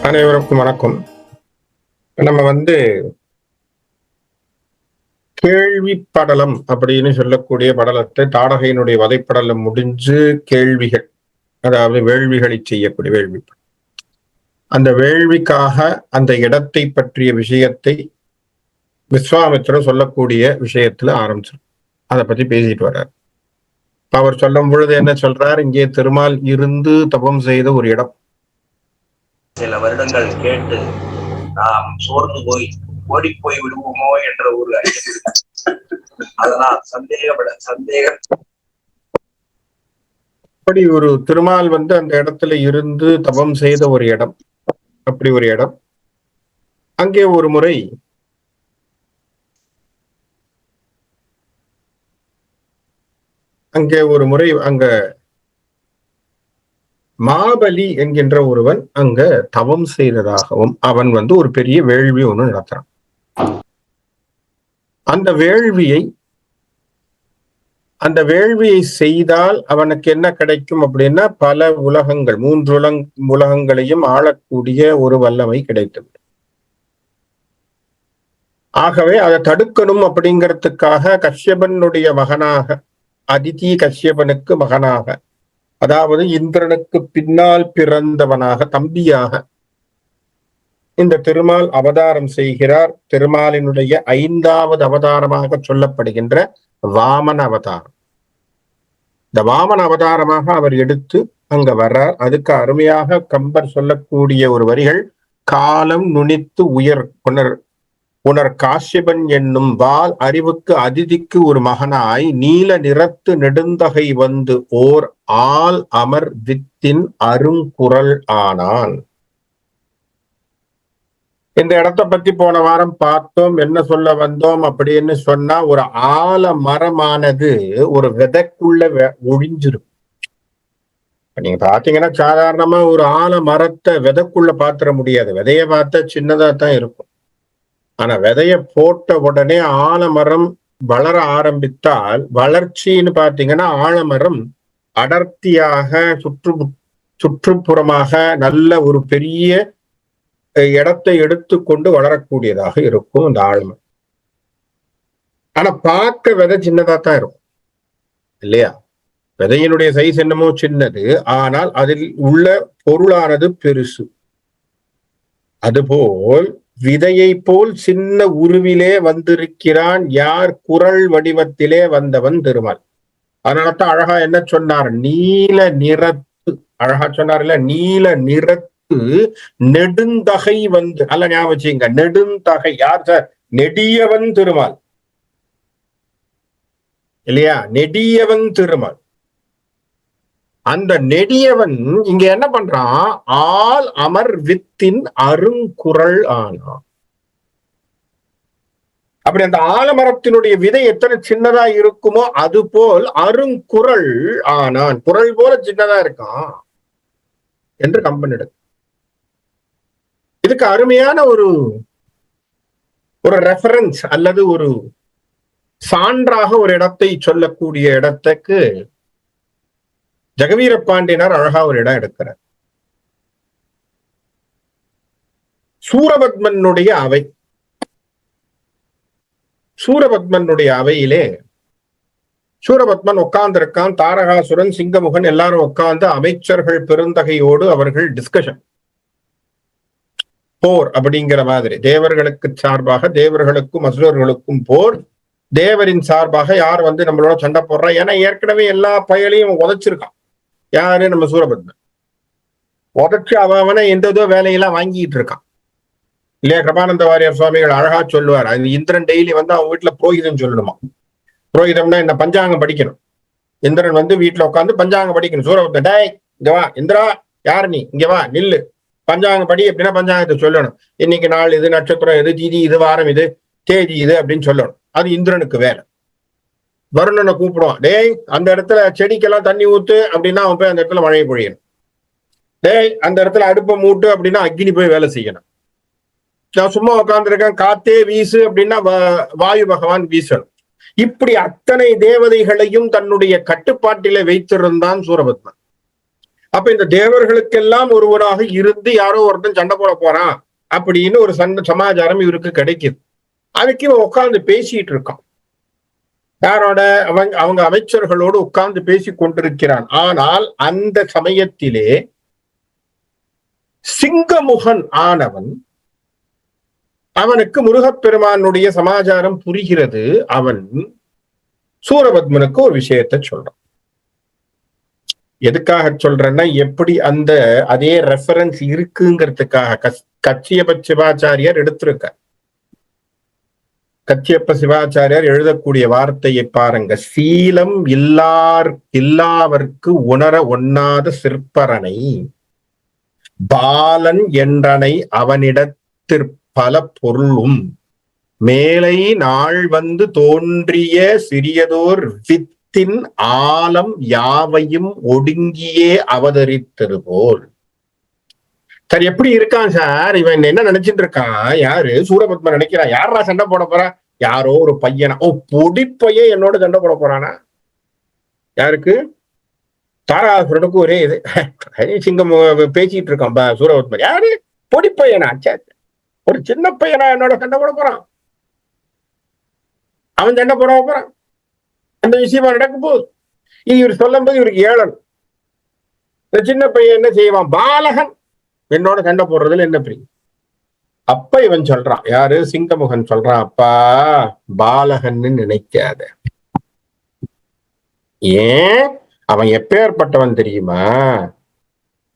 அனைவருக்கும் வணக்கம். நம்ம கேள்வி படலம் அப்படின்னு சொல்லக்கூடிய படலத்தை தாடகையினுடைய வதைப்படலம் முடிஞ்சு கேள்விகள், அதாவது வேள்விகளை செய்யக்கூடிய வேள்வி, அந்த வேள்விக்காக அந்த இடத்தை பற்றிய விஷயத்தை விஸ்வாமித்திரர் சொல்லக்கூடிய விஷயத்துல ஆரம்பிச்சிடும். அதை பத்தி பேசிட்டு வர்றார். அவர் சொல்லும் பொழுது என்ன சொல்றார்? இங்கே திருமால் இருந்து தபம் செய்த ஒரு இடம். சில வருடங்கள் கேட்டு நாம் சோர்ந்து போய் ஓடி போய் விடுவோமோ என்ற ஒரு அதனால் சந்தேகம் அப்படி ஒரு திருமால் அந்த இடத்துல இருந்து தபம் செய்த ஒரு இடம். அப்படி ஒரு இடம். அங்கே ஒரு முறை அங்க மாபலி என்கின்ற ஒருவன் அங்க தவம் செய்ததாகவும் அவன் ஒரு பெரிய வேள்வி ஒண்ணு நடத்துறான். அந்த வேள்வியை செய்தால் அவனுக்கு என்ன கிடைக்கும் அப்படின்னா, பல உலகங்கள், 3 உலகங்களையும் ஆளக்கூடிய ஒரு வல்லமை கிடைத்தது. ஆகவே அதை தடுக்கணும் அப்படிங்கிறதுக்காக கஷ்யபனுடைய மகனாக, அதிதி கஷ்யபனுக்கு மகனாக, அதாவது இந்திரனுக்கு பின்னால் பிறந்தவனாக, தம்பியாக இந்த திருமால் அவதாரம் செய்கிறார். திருமாலினுடைய 5வது அவதாரமாக சொல்லப்படுகின்ற வாமன அவதாரம். இந்த வாமன அவதாரமாக அவர் எடுத்து அங்க வர்றார். அதுக்கு அருமையாக கம்பர் சொல்லக்கூடிய ஒரு வரிகள், காலம் நுனித்து உணர் காஷ்யபன் என்னும் வால் அறிவுக்கு அதிதிக்கு ஒரு மகனாய் நீல நிறத்து நெடுந்தகை ஓர் ஆல் அமர் வித்தின் அருங்குரல் ஆனான். இந்த இடத்தை பத்தி போன வாரம் பார்த்தோம். என்ன சொல்ல வந்தோம் அப்படின்னு சொன்னா, ஒரு ஆல மரமானது ஒரு விதைக்குள்ள ஒழிஞ்சிரும். நீங்க பாத்தீங்கன்னா சாதாரணமா ஒரு ஆல மரத்தை விதைக்குள்ள பாத்திர முடியாது. விதைய பார்த்தா சின்னதா தான் இருக்கும். ஆனா விதைய போட்ட உடனே ஆலமரம் வளர ஆரம்பித்தால் வளர்ச்சின்னு பாத்தீங்கன்னா, ஆலமரம் அடர்த்தியாக சுற்றுப்புறமாக நல்ல ஒரு பெரிய இடத்தை எடுத்துக்கொண்டு வளரக்கூடியதாக இருக்கும் இந்த ஆலமரம். ஆனா பார்க்க விதை சின்னதா தான் இருக்கும் இல்லையா? விதையினுடைய சைஸ் என்னமோ சின்னது, ஆனால் அதில் உள்ள பொருளானது பெருசு. அதுபோல் விதையை போல் சின்ன உருவிலே வந்திருக்கிறான் யார்? குரல் வடிவத்திலே வந்தவன் திருமால். அதனாலதான் அழகா என்ன சொன்னார்? நீல நிறத்து, அழகா சொன்னார் இல்ல, நீல நிறத்து நெடுந்தகை நல்ல ஞாபகம் வச்சுங்க. நெடுந்தகை யார் சார்? நெடியவன் திருமால் இல்லையா? நெடியவன் திருமால். அந்த நெடியவன் இங்க என்ன பண்றான்? ஆல் அமர் வித்தின் அருங்குரல் ஆனான். அப்படி அந்த ஆலமரத்தினுடைய விதை எத்தனை சின்னதா இருக்குமோ அது போல் அருங்குரல் ஆனான். குரல் போல சின்னதா இருக்கான் என்று கம்பன் எடுக்கும். இதுக்கு அருமையான ஒரு ரெஃபரன்ஸ் அல்லது ஒரு சான்றாக ஒரு இடத்தை சொல்லக்கூடிய இடத்துக்கு ஜெகவீர பாண்டியனார் அழகா ஒரு இடம் எடுக்கிறார். சூரபத்மனுடைய அவை. சூரபத்மனுடைய அவையிலே சூரபத்மன் உட்கார்ந்து இருக்கான். தாரகாசுரன், சிங்கமுகன் எல்லாரும் உட்கார்ந்து அமைச்சர்கள் பெருந்தகையோடு அவர்கள் டிஸ்கஷன், போர் அப்படிங்கிற மாதிரி. தேவர்களுக்கு சார்பாக தேவர்களுக்கும் அசுரர்களுக்கும் போர். தேவரின் சார்பாக யார் நம்மளோட சண்டை போடுறா? ஏன்னா ஏற்கனவே எல்லா பயலையும் உதைச்சிருக்கான். யாரு? நம்ம சூரபத்மன். உதைச்சு அவனை எந்ததோ வேலையெல்லாம் வாங்கிட்டு இருக்கான் இல்லையா? கிருபானந்த வாரியார் சுவாமிகள் அழகா சொல்லுவார், அது இந்திரன் டெய்லி அவன் வீட்டுல புரோகிதம் சொல்லணுமா. புரோகிதம்னா என்ன? பஞ்சாங்கம் படிக்கணும். இந்திரன் வீட்டுல உட்காந்து பஞ்சாங்கம் படிக்கணும். சூரபத்மன், டேய் இங்க வா, இந்திரா யாரு நீ? இங்க வா, நில்லு, பஞ்சாங்கம் படி அப்படின்னா பஞ்சாங்கத்தை சொல்லணும். இன்னைக்கு நாள் இது, நட்சத்திரம் இது, திதி இது, வாரம் இது, தேதி இது அப்படின்னு சொல்லணும். அது இந்திரனுக்கு வேலை. வருணனை கூப்பிடுவான், டேய் அந்த இடத்துல செடிக்கெல்லாம் தண்ணி ஊத்து அப்படின்னா அவன் போய் அந்த இடத்துல மழையை பொழியணும். டேய் அந்த இடத்துல அடுப்பை மூட்டு அப்படின்னா அக்னி போய் வேலை செய்யணும். நான் சும்மா உட்கார்ந்துருக்கேன், காத்தே வீசு அப்படின்னா வாயு பகவான் வீசணும். இப்படி அத்தனை தேவதைகளையும் தன்னுடைய கட்டுப்பாட்டில வைத்திருந்தான் சூரபத்மன். அப்ப இந்த தேவர்களுக்கெல்லாம் ஒருவனாக இருந்து யாரோ ஒருத்தன் சண்டை போட போறான் அப்படின்னு ஒரு சமாச்சாரம் இவருக்கு கிடைக்குது. அதுக்கு இவன் உட்கார்ந்து பேசிட்டு இருக்கான். யாரோட? அவங்க அமைச்சர்களோடு உட்கார்ந்து பேசி கொண்டிருக்கிறான். ஆனால் அந்த சமயத்திலே சிங்கமுகன் ஆனவன், அவனுக்கு முருகப்பெருமானுடைய சமாச்சாரம் புரிகிறது. அவன் சூரபத்மனுக்கு ஒரு விஷயத்தை சொல்றான். எதுக்காக சொல்றேன்னா, எப்படி அந்த அதே ரெஃபரன்ஸ் இருக்குங்கிறதுக்காக கச்சியப்ப சிவாச்சாரியார் எடுத்திருக்க. கச்சியப்ப சிவாச்சாரியார் எழுதக்கூடிய வார்த்தையை பாருங்க. சீலம் இல்லாவர்க்கு உணர ஒண்ணாத சிற்பரனை பாலன் என்றனை அவனிடத்திற்பல பொருளும் மேலை நாள் வந்து தோன்றிய சிறியதோர் வித்தின் ஆலம் யாவையும் ஒடுங்கியே அவதரித்தது போல். சார் எப்படி இருக்கான் சார் இவன்? என்ன நினைச்சிட்டு இருக்கான்? யாரு? சூரபத்மன் நினைக்கிறான். யாரா சண்டை போட போறா? யாரோ ஒரு பையனா? ஓ, பொடிப்பையன் என்னோட சண்டை போட போறானா? யாருக்கு? தாராசுரனுக்கு ஒரே இது. சிங்கம் பேசிட்டு இருக்கான் சூரபத்மன். யாரு? பொடிப்பையனா? ஒரு சின்ன பையனா என்னோட சண்டை போட போறான்? அவன் சண்டை போட போறான். அந்த விஷயமா நடக்கும் போது இவர் சொல்லும் போது இவருக்கு ஏழன். இந்த சின்ன பையன் என்ன செய்வான்? பாலகன் என்னோட சண்டை போடுறதுல என்ன பிரியம்? அப்ப இவன் சொல்றான், யாரு? சிங்கமுகன் சொல்றான், அப்பா பாலகன்னு நினைக்காத. ஏன்? அவன் எப்பேற்பட்டவன் தெரியுமா?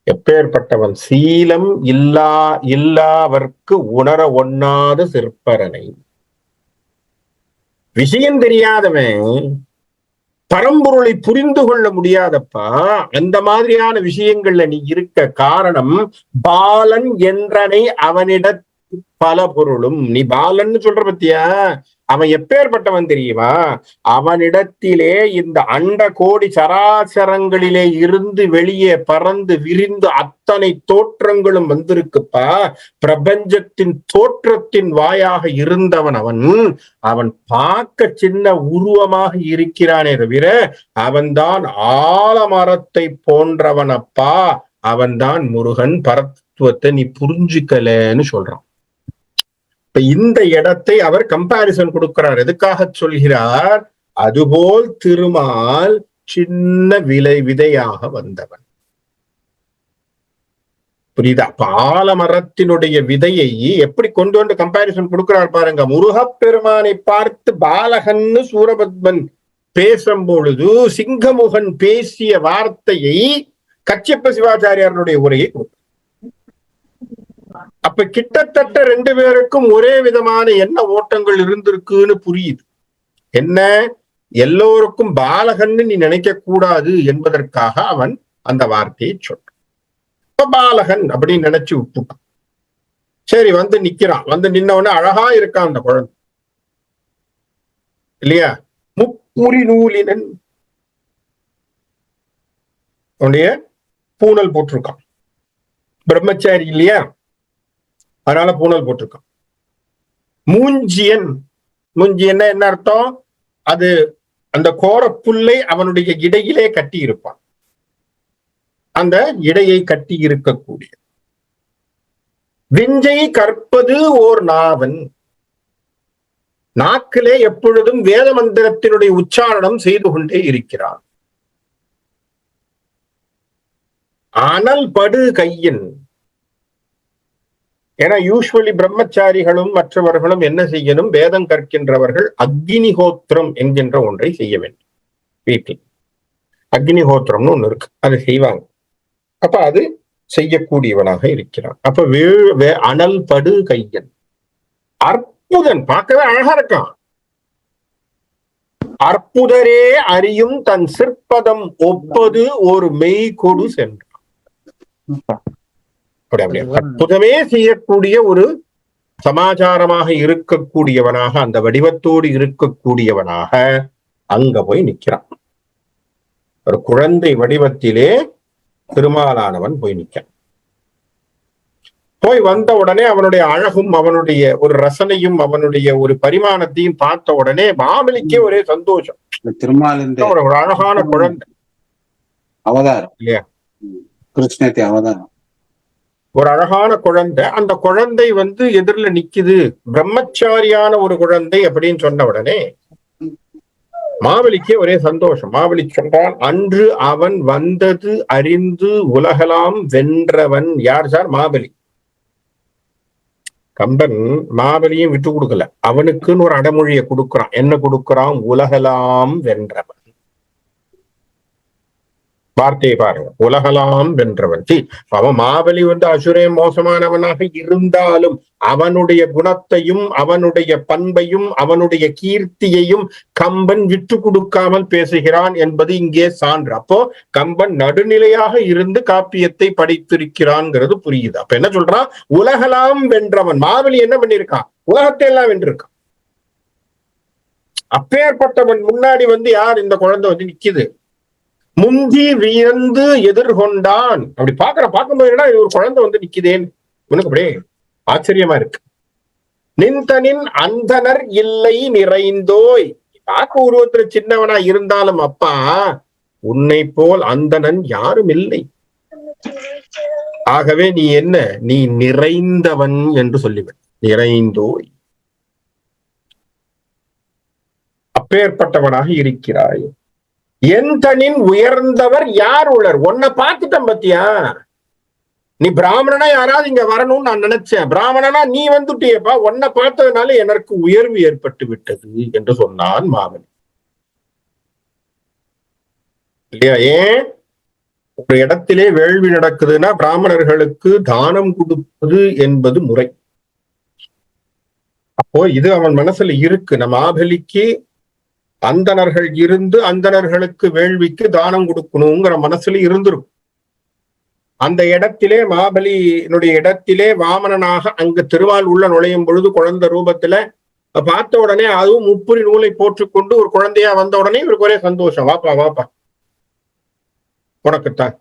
எப்பேற்பட்டவன்? சீலம் இல்லாவர்க்கு உணர ஒண்ணாத சிற்பரனை. விஷயம் தெரியாதவன் பரம்பொருளை புரிந்து கொள்ள முடியாதப்பா. அந்த மாதிரியான விஷயங்கள்ல நீ இருக்க காரணம் பாலன் என்றனை அவனிட பல பொருளும். நீ பாலன்னு சொல்ற பத்தியா? அவன் எப்பேற்பட்டவன் தெரியுமா? அவனிடத்திலே இந்த அண்ட கோடி சராசரங்களிலே இருந்து வெளியே பறந்து விரிந்து அத்தனை தோற்றங்களும் வந்திருக்குப்பா. பிரபஞ்சத்தின் தோற்றத்தின் வாயாக இருந்தவன் அவன் பார்க்க சின்ன உருவமாக இருக்கிறானே தவிர அவன்தான் ஆலமரத்தை போன்றவனப்பா. அவன்தான் முருகன். பரத்துவத்தை நீ புரிஞ்சுக்கலன்னு சொல்றான். இப்ப இந்த இடத்தை அவர் கம்பாரிசன் கொடுக்கிறார். எதுக்காக சொல்கிறார்? அதுபோல் திருமால் சின்ன விதையாக வந்தவன். புரியுதா? ஆலமரத்தினுடைய விதையை எப்படி கொண்டு வந்து கம்பாரிசன் கொடுக்கிறார் பாருங்க. முருகப்பெருமானை பார்த்து பாலகன்னு சூரபத்மன் பேசும் பொழுது சிங்கமுகன் பேசிய வார்த்தையை கச்சியப்ப சிவாச்சாரியாருடைய உரையை கொடுத்தார். அப்ப கிட்டத்தட்ட ரெண்டு பேருக்கும் ஒரே விதமான என்ன ஓட்டங்கள் இருந்திருக்குன்னு புரியுது. என்ன? எல்லோருக்கும் பாலகன்னு நீ நினைக்க கூடாது என்பதற்காக அவன் அந்த வார்த்தையை சொல்றான். இப்ப பாலகன் அப்படின்னு நினைச்சு விட்டுட்டான். சரி, வந்து நிக்கிறான். வந்து நின்னவன அழகா இருக்கான் அந்த குழந்தை, இல்லையா? முப்புரி நூலினன் உடைய பூனல் போட்டிருக்கான். பிரம்மச்சாரி இல்லையா? அதனால பூனல் போட்டிருக்கான். மூஞ்சியன். மூஞ்சியன்னா என்ன அர்த்தம்? அது அந்த கோர புல்லை அவனுடைய இடையிலே கட்டி இருப்பான். அந்த இடையை கட்டி இருக்கக்கூடிய விஞ்சை கற்பது ஓர் நாவன். நாக்கிலே எப்பொழுதும் வேத மந்திரத்தினுடைய உச்சாரணம் செய்து கொண்டே இருக்கிறான். அனல் படு கையின். ஏன்னா யூஸ்வலி பிரம்மச்சாரிகளும் மற்றவர்களும் என்ன செய்யணும்? வேதம் கற்கின்றவர்கள் அக்னிஹோத்திரம் என்கின்ற ஒன்றை செய்ய வேண்டும். வீட்டில் அக்னிஹோத்திரம்னு ஒண்ணு இருக்கு, அதை செய்வாங்க. அப்ப அது செய்யக்கூடியவனாக இருக்கிறான். அப்ப அனல் படு கையன், அற்புதன், பார்க்கவே அழகா இருக்கான். அற்புதரே அறியும் தன் சிற்பதம் ஒப்பது ஒரு மெய்கொடு சென்றான். அற்புதமே செய்யக்கூடிய ஒரு சமாச்சாரமாக இருக்கக்கூடியவனாக, அந்த வடிவத்தோடு இருக்கக்கூடியவனாக அங்க போய் நிற்கிறான். ஒரு குழந்தை வடிவத்திலே திருமாலானவன் போய் நிற்கிறான். போய் வந்த உடனே அவனுடைய அழகும் அவனுடைய ஒரு ரசனையும் அவனுடைய ஒரு பரிமாணத்தையும் பார்த்த உடனே மாமலிக்கே ஒரே சந்தோஷம். திருமாலின் ஒரு அழகான குழந்தை அவதாரம் இல்லையா? கிருஷ்ணத்தை அவதாரம். ஒரு அழகான குழந்தை, அந்த குழந்தை எதிரில நிக்குது, பிரம்மச்சாரியான ஒரு குழந்தை அப்படின்னு சொன்ன உடனே மாவலிக்கே ஒரே சந்தோஷம். மாவலி சொல்றான், அன்று அவன் வந்தது அறிந்து உலகலாம் வென்றவன். யார் சார்? மாவலி. கம்பன் மாவலியும் விட்டு கொடுக்கல, அவனுக்குன்னு ஒரு அடமொழியை கொடுக்கிறான். என்ன கொடுக்கிறான்? உலகலாம் வென்றவன். வார்த்தையை பாருங்க, உலகலாம் வென்றவன். அவன் மாவலி அசுரே மோசமானவனாக இருந்தாலும் அவனுடைய குணத்தையும் அவனுடைய பண்பையும் அவனுடைய கீர்த்தியையும் கம்பன் விட்டு கொடுக்காமல் பேசுகிறான் என்பது இங்கே சான்று. அப்போ கம்பன் நடுநிலையாக இருந்து காப்பியத்தை படித்திருக்கிறான்ங்கிறது புரியுது. அப்ப என்ன சொல்றான்? உலகலாம் வென்றவன். மாவலி என்ன பண்ணிருக்கான்? உலகத்தை எல்லாம் வென்றிருக்கான். அப்பேற்பட்டவன் முன்னாடி யார்? இந்த குழந்தை நிக்குது. முந்தி வியந்து எதிர்கொண்டான். அப்படி பார்க்கும்போது ஒரு குழந்தை நிக்குதேன், உனக்கு அப்படியே ஆச்சரியமா இருக்கு. நின்தனின் அந்தனர் இல்லை நிறைந்தோய். பார்க்க உருவத்துல சின்னவனா இருந்தாலும் அப்பா, உன்னை போல் அந்தணன் யாரும் இல்லை. ஆகவே நீ என்ன? நீ நிறைந்தவன் என்று சொல்லிவிடு. நிறைந்தோய், அப்பேற்பட்டவனாக இருக்கிறாய். எந்தனின் உயர்ந்தவர் யார் உளர்? உன்னை பார்த்துட்டேன் பத்தியா? நீ பிராமணனா யாராவது இங்க வரணும்னு நான் நினைச்சேன். பிராமணனா நீ வந்துட்டியப்பா. உன்னை பார்த்ததுனால எனக்கு உயர்வு ஏற்பட்டு விட்டது என்று சொன்னான் மாவலி. இல்லையா? ஏன் ஒரு இடத்திலே வேள்வி நடக்குதுன்னா பிராமணர்களுக்கு தானம் கொடுப்பது என்பது முறை. அப்போ இது அவன் மனசுல இருக்கு. நம்ம மாவலிக்கு அந்தணர்கள் இருந்து அந்தணர்களுக்கு வேள்விக்கு தானம் கொடுக்கணுங்கிற மனசுல இருந்திருக்கும். அந்த இடத்திலே மாபலியினுடைய இடத்திலே வாமனனாக அங்கு திருவால் உள்ள நுழையும் பொழுது குழந்தை ரூபத்துல பார்த்த உடனே அதுவும் முப்புரி நூலை போற்றுக்கொண்டு ஒரு குழந்தையா வந்த உடனே இவருக்கு ஒரே சந்தோஷம். வாப்பா வாப்பா, உனக்குத்தான்,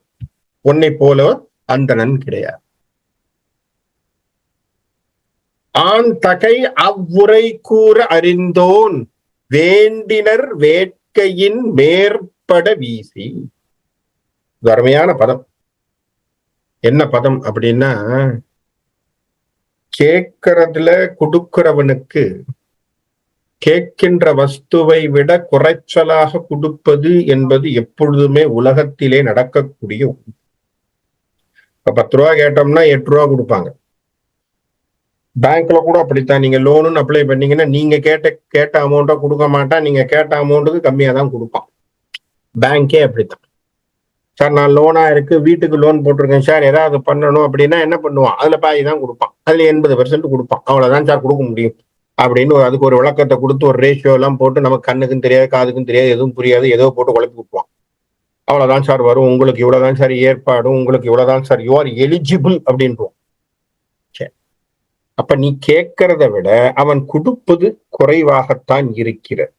உன்னை போல அந்தணன் கிடையாது. ஆண் தகை அவ்வுரை கூற அறிந்தோன் வேண்டினர் வேட்கையின் மேற்பட வீசி. அருமையான பதம். என்ன பதம் அப்படின்னா, கேட்கறதுல கொடுக்கிறவனுக்கு கேட்கின்ற வஸ்துவை விட குறைச்சலாக கொடுப்பது என்பது எப்பொழுதுமே உலகத்திலே நடக்கக்கூடிய ஒன்று. இப்ப 10 ரூபா கேட்டோம்னா 8 ரூபா கொடுப்பாங்க. பேங்க்ல கூட அப்படித்தான். நீங்க லோனுன்னு அப்ளை பண்ணீங்கன்னா நீங்க கேட்ட அமௌண்ட்டை கொடுக்க மாட்டான், நீங்க கேட்ட அமௌண்ட்டுக்கு கம்மியா தான் கொடுப்பான். பேங்கே அப்படித்தான். சார் நான் லோனா இருக்கு, வீட்டுக்கு லோன் போட்டிருக்கேன் சார், ஏதாவது பண்ணணும் அப்படின்னா என்ன பண்ணுவான்? அதுல பாதி தான் கொடுப்பான், அதுல 80% கொடுப்பான். அவ்வளவுதான் சார் கொடுக்க முடியும் அப்படின்னு அதுக்கு ஒரு விளக்கத்தை கொடுத்து ஒரு ரேஷியோ எல்லாம் போட்டு நமக்கு கண்ணுக்கும் தெரியாது காதுக்கும் தெரியாது எதுவும் புரியாது ஏதோ போட்டு குழப்பி விட்டுவான். அவ்வளவுதான் சார் வரும், உங்களுக்கு இவ்வளவுதான் சார் ஏற்பாடும், உங்களுக்கு இவ்வளவுதான் சார் யூ ஆர் எலிஜிபிள் அப்படின்றான். அப்ப நீ கேட்கறத விட அவன் கொடுப்பது குறைவாகத்தான் இருக்கிறது.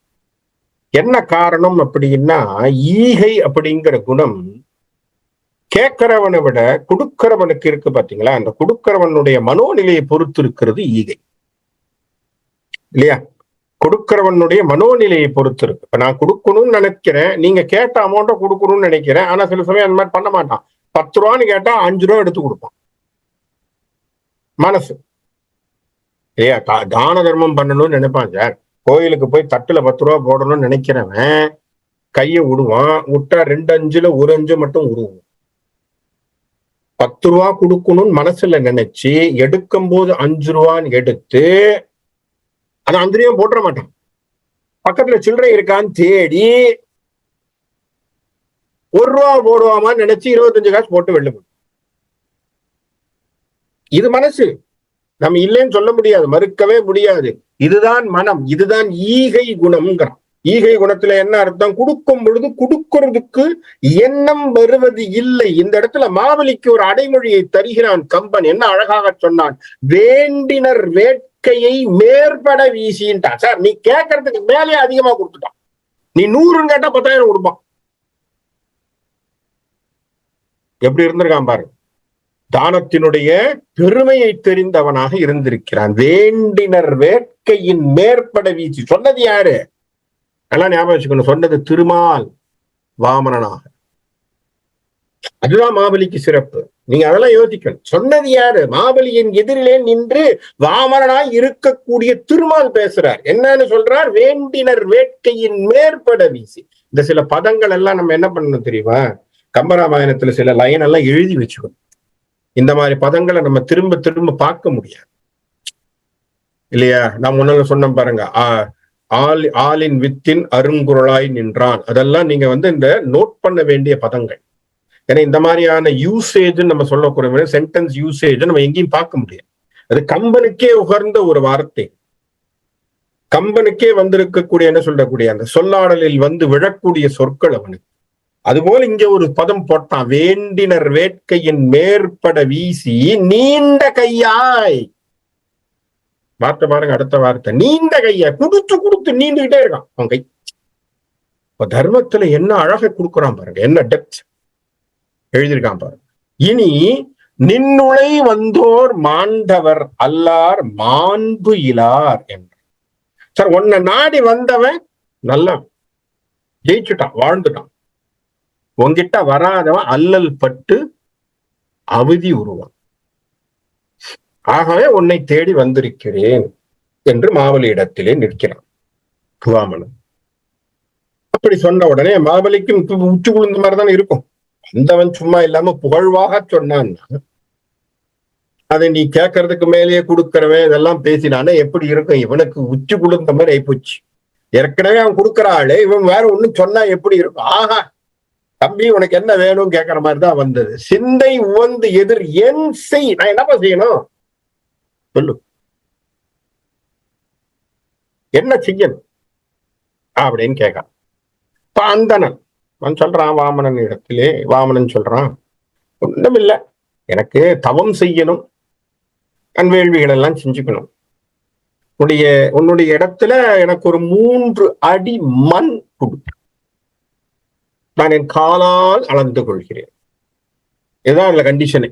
என்ன காரணம் அப்படின்னா, ஈகை அப்படிங்கிற குணம் கேட்கிறவனை விட கொடுக்கிறவனுக்கு இருக்கு. பாத்தீங்களா? அந்த கொடுக்கிறவனுடைய மனோநிலையை பொறுத்து இருக்கிறது ஈகை, இல்லையா? கொடுக்கிறவனுடைய மனோநிலையை பொறுத்து இருக்கு. இப்ப நான் கொடுக்கணும்னு நினைக்கிறேன், நீங்க கேட்ட அமௌண்ட்டை கொடுக்கணும்னு நினைக்கிறேன், ஆனா சில சமயம் அந்த மாதிரி பண்ண மாட்டான். 10 ரூபான்னு கேட்டா 5 ரூபா எடுத்து கொடுப்பான் மனசு. ஏயா தான தர்மம் பண்ணணும்னு நினைப்பான் சார். கோயிலுக்கு போய் தட்டுல 10 ரூபா போடணும்னு நினைக்கிறவன் கையை விடுவான், விட்டா 2 அஞ்சுல 1 அஞ்சு மட்டும் உருவும். 10 ரூபா கொடுக்கணும்னு மனசுல நினைச்சு எடுக்கும் போது 5 ரூபான்னு எடுத்து அதை 5 ரூபாயும் போட்டுற மாட்டான். பக்கத்துல சில்லறை இருக்கான்னு தேடி 1 ரூபா போடுவாமான்னு நினைச்சு 25 காசு போட்டு வெளில போடும். இது மனசு. நம்ம இல்லைன்னு சொல்ல முடியாது, மறுக்கவே முடியாது. இதுதான் மனம், இதுதான் ஈகை குணம்ங்கிறான். ஈகை குணத்துல என்ன அர்த்தம்? கொடுக்கும் பொழுது கொடுக்கிறதுக்கு எண்ணம் வருவது இல்லை. இந்த இடத்துல மாவலிக்கு ஒரு அடைமொழியை தருகிறான் கம்பன். என்ன அழகாக சொன்னான்? வேண்டினர் வேட்கையை மேற்பட வீசின்ட்டான். சார் நீ கேட்கறதுக்கு மேலே அதிகமா கொடுத்துட்டான். நீ 100ன்னு கேட்டா 10,000 கொடுப்பான். எப்படி இருந்திருக்கான் பாரு. தானத்தினுடைய பெருமையை தெரிந்தவனாக இருந்திருக்கிறான். வேண்டினர் வேட்கையின் மேற்பட வீச்சு. சொன்னது யாரு? எல்லாம் ஞாபகம் வச்சுக்கணும். சொன்னது திருமால் வாமனனாக. அதுதான் மாபலிக்கு சிறப்பு. நீங்க அதெல்லாம் யோசிக்கணும். சொன்னது யாரு? மாபலியின் எதிரிலே நின்று வாமரனாய் இருக்கக்கூடிய திருமால் பேசுறார். என்னன்னு சொல்றார்? வேண்டினர் வேட்கையின் மேற்பட வீசி. இந்த சில பதங்கள் எல்லாம் நம்ம என்ன பண்ணணும் தெரியுமா? கம்பராமாயணத்துல சில லைன் எல்லாம் எழுதி வச்சுக்கணும். இந்த மாதிரி பதங்களை நம்ம திரும்ப திரும்ப பார்க்க முடியாது இல்லையா? நான் முன்னால சொன்னேன் பாருங்க, ஆளின் வித்தின் அருங்குரலாய் நின்றான். அதெல்லாம் நீங்க இந்த நோட் பண்ண வேண்டிய பதங்கள். ஏன்னா இந்த மாதிரியான யூசேஜ் நம்ம சொல்லக்கூடிய சென்டென்ஸ் யூசேஜ் நம்ம எங்கேயும் பார்க்க முடியாது. அது கம்பனுக்கே உகர்ந்த ஒரு வார்த்தை. கம்பனுக்கே வந்திருக்கக்கூடிய என்ன சொல்லக்கூடிய அந்த சொல்லாடலில் விழக்கூடிய சொற்கள் அவனுக்கு. அதுபோல இங்க ஒரு பதம் போட்டான், வேண்டினர் வேட்கையின் மேற்பட வீசி நீண்ட கையாய். வார்த்தை பாருங்க, அடுத்த வார்த்தை நீண்ட கையாய். கொடுத்து நீண்டுகிட்டே இருக்கான் அவன் கை. இப்ப தர்மத்துல என்ன அழகை கொடுக்குறான் பாருங்க, என்ன டெப்த் எழுதியிருக்கான் பாருங்க. இனி நின்னுளை வந்தோர் மாண்டவர் அல்லார் மாண்பு இலார் என்ற. சார், உன்னை நாடி வந்தவன் நல்லா ஜெயிச்சுட்டான், வாழ்ந்துட்டான். உன்கிட்ட வராதவன் அல்லல் பட்டு அவதி உருவான். ஆகவே உன்னை தேடி வந்திருக்கிறேன் என்று மாவலி இடத்திலே நிற்கிறான் வாமனன். அப்படி சொன்ன உடனே மாவலிக்கும் உச்சி குளிர்ந்த மாதிரிதான் இருக்கும். வந்தவன் சும்மா இல்லாம புகழ்வாக சொன்னான்னா அதை நீ கேட்கறதுக்கு மேலேயே கொடுக்கறவன் இதெல்லாம் பேசினானே எப்படி இருக்கும்? இவனுக்கு உச்சி குளிர்ந்த மாதிரி ஆயிப்போச்சு. ஏற்கனவே அவன் கொடுக்குற ஆளு, இவன் வேற ஒண்ணும் சொன்னா எப்படி இருக்கும்? ஆஹா தம்பி, உனக்கு என்ன வேணும் கேட்கற மாதிரிதான் வந்தது. சிந்தை உவந்து எதிர் என் செய். நான் என்னப்பா செய்யணும் சொல்லு, என்ன செய்யணும் அப்படின்னு கேட்கான். இப்ப அந்தணன் அவன் சொல்றான் வாமனன் இடத்திலே. வாமனன் சொல்றான், ஒண்ணும் இல்லை, எனக்கு தவம் செய்யணும், கண்வேள்விகள் எல்லாம் செஞ்சுக்கணும். உன்னுடைய இடத்துல எனக்கு ஒரு 3 அடி மண் கொடு, நான் என் காலால் அளந்து கொள்கிறேன். இதுதான் அதுல கண்டிஷனு,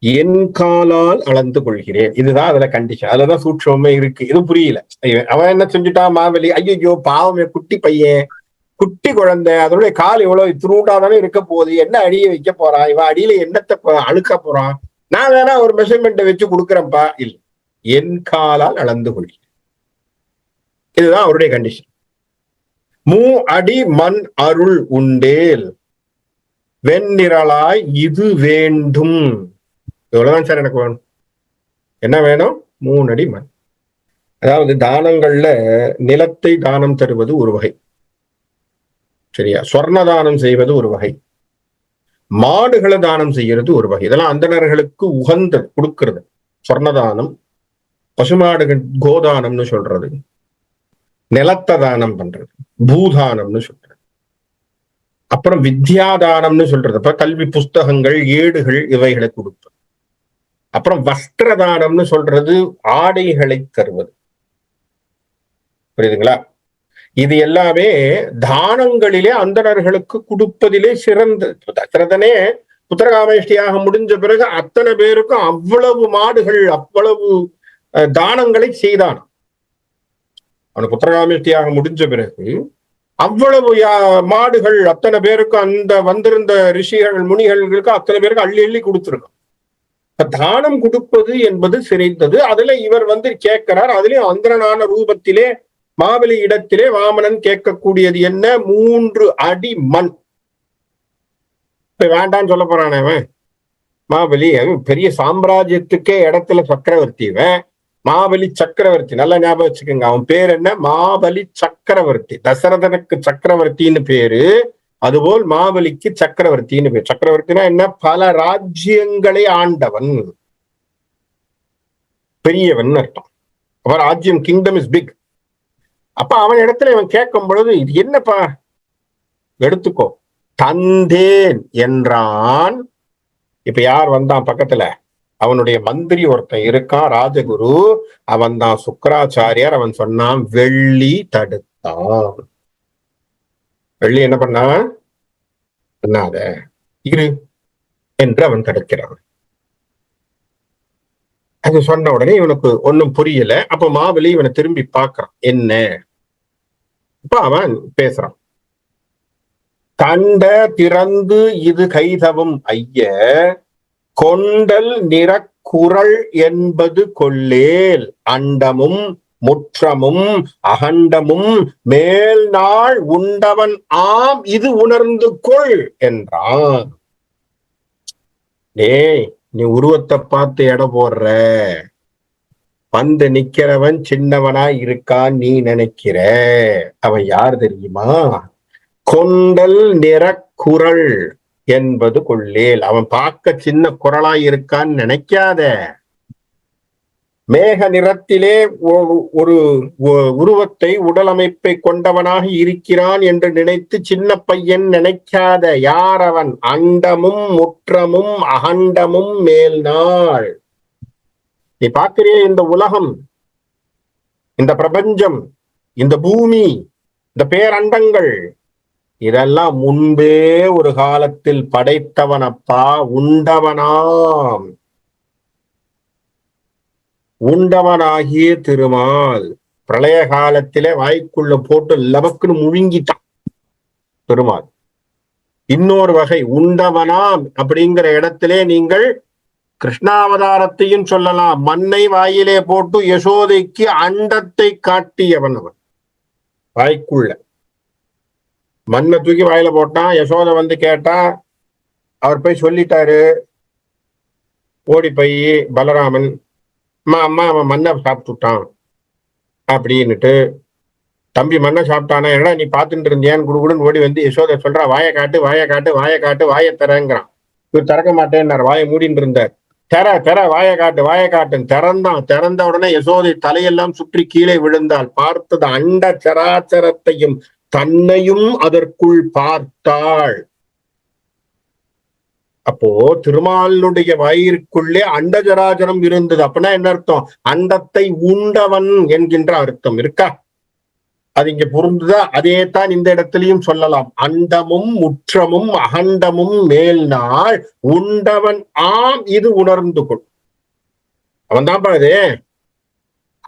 என் காலால் அளந்து கொள்கிறேன். இதுதான் அதுல கண்டிஷன். அதுலதான் சூட்சமே இருக்கு. இது புரியல. அவன் என்ன செஞ்சுட்டான் மாவலி, ஐயோ பாவமே, குட்டி பையன், குட்டி குழந்தை, அதனுடைய கால் இவ்வளவு திருண்டாதானே இருக்க போகுது, என்ன அடியை வைக்க போறான், இவன் அடியில என்னத்தை அழுக்க போறான், நான் வேணா ஒரு மெஷர்மெண்ட்டை வச்சு கொடுக்குறேன்ப்பா. இல்ல, என் காலால் அளந்து கொள்கிறேன். இதுதான் அவருடைய கண்டிஷன். 3 அடி மண் அருள் உண்டேல் வெண்ணிரளாய் இது வேண்டும். இவ்வளவுதான் சார் எனக்கு வேணும். என்ன வேணும்? 3 அடி மண். அதாவது தானங்கள்ல நிலத்தை தானம் தருவது ஒரு வகை, சரியா? சொர்ண தானம் செய்வது ஒரு வகை, மாடுகளை தானம் செய்யறது ஒரு வகை. இதெல்லாம் அந்தணர்களுக்கு உகந்த கொடுக்கிறது. சொர்ணதானம், பசுமாடுகள் கோதானம்னு சொல்றது, நிலத்தை தானம் பண்றது பூதானம்னு சொல்றது, அப்புறம் வித்யாதானம்னு சொல்றது, இப்ப கல்வி புஸ்தகங்கள் ஏடுகள் இவைகளை கொடுப்பது, அப்புறம் வஸ்திரதானம்னு சொல்றது ஆடைகளை தருவது. புரியுதுங்களா? இது எல்லாமே தானங்களிலே அந்தணர்களுக்கு கொடுப்பதிலே சிறந்த. தசரதனே புத்திரகாமேஷ்டியாக முடிஞ்ச பிறகு அத்தனை பேருக்கும் அவ்வளவு மாடுகள் அவ்வளவு தானங்களை செய்தான். அவனுக்கு புத்திரகாமேஷ்டியாக முடிஞ்ச பிறகு அவ்வளவு மாடுகள் அத்தனை பேருக்கும், அந்த வந்திருந்த ரிஷிகள் முனிகளுக்கு அத்தனை பேருக்கு அள்ளி அள்ளி கொடுத்துருக்கான். தானம் கொடுப்பது என்பது சிறைந்தது. அதுல இவர் கேட்கிறார். அதுலயும் அந்தரனான ரூபத்திலே மாவலி இடத்திலே வாமனன் கேட்கக்கூடியது என்ன? 3 அடி மண். இப்ப வேண்டான்னு சொல்ல போறானே அவன் மாவலி. பெரிய சாம்ராஜ்யத்துக்கே இடத்துல சக்கரவர்த்திவன், மாபலி சக்கரவர்த்தி. நல்லா ஞாபகம் வச்சுக்கோங்க, அவன் பேர் என்ன? மாபலி சக்கரவர்த்தி. தசரதனுக்கு சக்கரவர்த்தின்னு பேரு, அதுபோல் மாபலிக்கு சக்கரவர்த்தின்னு பேர். சக்கரவர்த்தினா என்ன? பல ராஜ்யங்களை ஆண்டவன், பெரியவன் அர்த்தம். அவன் ராஜ்யம், கிங்டம் இஸ் பிக். அப்ப அவன் இடத்துல இவன் கேட்கும் பொழுது, இது என்னப்பா எடுத்துக்கோ, தந்தேன் என்றான். இப்ப யார் வந்தான் பக்கத்துல? அவனுடைய மந்திரி ஒருத்தன் இருக்கான், ராஜகுரு. அவன் தான் சுக்கராச்சாரியார். அவன் சொன்னான், வெள்ளி தடுத்தான். வெள்ளி என்ன பண்ணான்? பண்ணாத இரு என்று அவன் தடுக்கிறான். அது சொன்ன உடனே இவனுக்கு ஒன்னும் புரியல. அப்ப மாவலி இவனை திரும்பி பார்க்கறான், என்ன? இப்ப அவன் பேசுறான், கண்ட திறந்து இது கைதவும் ஐய கொண்டல் நிறக்குறள் என்பது கொள்ளேல் அண்டமும் முற்றமும் அகண்டமும் மேல் நாள் உண்டவன் ஆம் இது உணர்ந்து கொள் என்றான். நீ உருவத்தை பார்த்து எடை போடுற, வந்து நிக்கிறவன் சின்னவனா இருக்கான் நீ நினைக்கிற. அவன் யார் தெரியுமா? கொண்டல் நிறக்குறள் என்பது கொள்ளேல். அவன் பார்க்க சின்ன குரலா இருக்கான்னு நினைக்காத. மேக நிறத்திலே ஒரு உருவத்தை உடலமைப்பை கொண்டவனாக இருக்கிறான் என்று நினைத்து சின்ன பையன் நினைக்காத. யார் அவன்? அண்டமும் முற்றமும் அகண்டமும் மேல் நாள். நீ பார்க்கிறிய இந்த உலகம், இந்த பிரபஞ்சம், இந்த பூமி, இந்த பேரண்டங்கள், இதெல்லாம் முன்பே ஒரு காலத்தில் படைத்தவனப்பா. உண்டவனாம், உண்டவனாகிய திருமால் பிரளய காலத்திலே வாய்க்குள்ள போட்டு லபக்குன்னு முழுங்கிட்டான் பெருமாள். இன்னொரு வகை உண்டவனாம் அப்படிங்கிற இடத்திலே நீங்கள் கிருஷ்ணாவதாரத்தையும் சொல்லலாம். மண்ணை வாயிலே போட்டு யசோதைக்கு அண்டத்தை காட்டியவன் அவன். வாய்க்குள்ள மண்ணை தூக்கி வாயில போட்டான். யசோதை வந்து கேட்டா, அவர் போய் சொல்லிட்டாரு. ஓடி போய் பலராமன், அம்மா அவன் மண்ணை சாப்பிட்டுட்டான் அப்படின்னுட்டு. தம்பி மண்ணை சாப்பிட்டானா? ஏன்னா நீ பார்த்துட்டு இருந்தியான்னு குடுகுடுன்னு ஓடி வந்து யசோதை சொல்றா, வாயை காட்டு வாயை காட்டு வாயை காட்டு வாயை தரங்கிறான். இவர் திறக்க மாட்டேன்னார், வாயை மூடின்னு இருந்தார். தெர வாயை காட்டு வாயை காட்டுன்னு திறந்தான். திறந்த உடனே யசோதை தலையெல்லாம் சுற்றி கீழே விழுந்தாள். பார்த்தது அண்ட சராச்சரத்தையும் தன்னையும் அதற்குள் பார்த்தாள். அப்போ திருமாலுடைய வயிறுக்குள்ளே அண்டஜராஜரம் இருந்தது. அப்படின்னா என்ன அர்த்தம்? அண்டத்தை உண்டவன் என்கின்ற அர்த்தம் இருக்கா? அது இங்க பொருந்துதா? அதே தான் இந்த இடத்திலையும் சொல்லலாம். அண்டமும் முற்றமும் அகண்டமும் மேல் நாள் உண்டவன் ஆம் இது உணர்ந்து கொள். அவன் தான் பாது.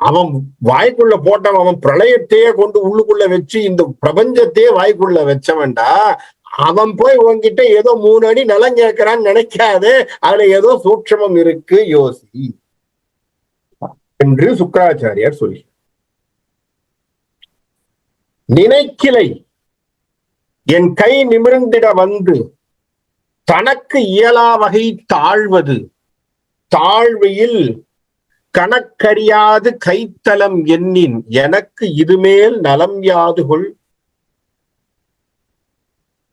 அவன் வாய்க்குள்ள போட்டவன். அவன் பிரளயத்தையே கொண்டு உள்ளுக்குள்ள வச்சு இந்த பிரபஞ்சத்தையே வாய்க்குள்ள வச்சவன்டா. அவன் போய் உன்கிட்ட ஏதோ 3 அடி நலம் கேட்கிறான்னு நினைக்காது. அதுல ஏதோ சூட்சமம் இருக்கு, யோசி என்று சுக்கிராச்சாரியார் சொல்லி. நினைக்கிலை என் கை நிமிர்ந்திட வந்து தனக்கு இயலா வகை தாழ்வது தாழ்வையில் கணக்கறியாது கைத்தலம் எண்ணின் எனக்கு இதுமேல் நலம் யாதுகொள்.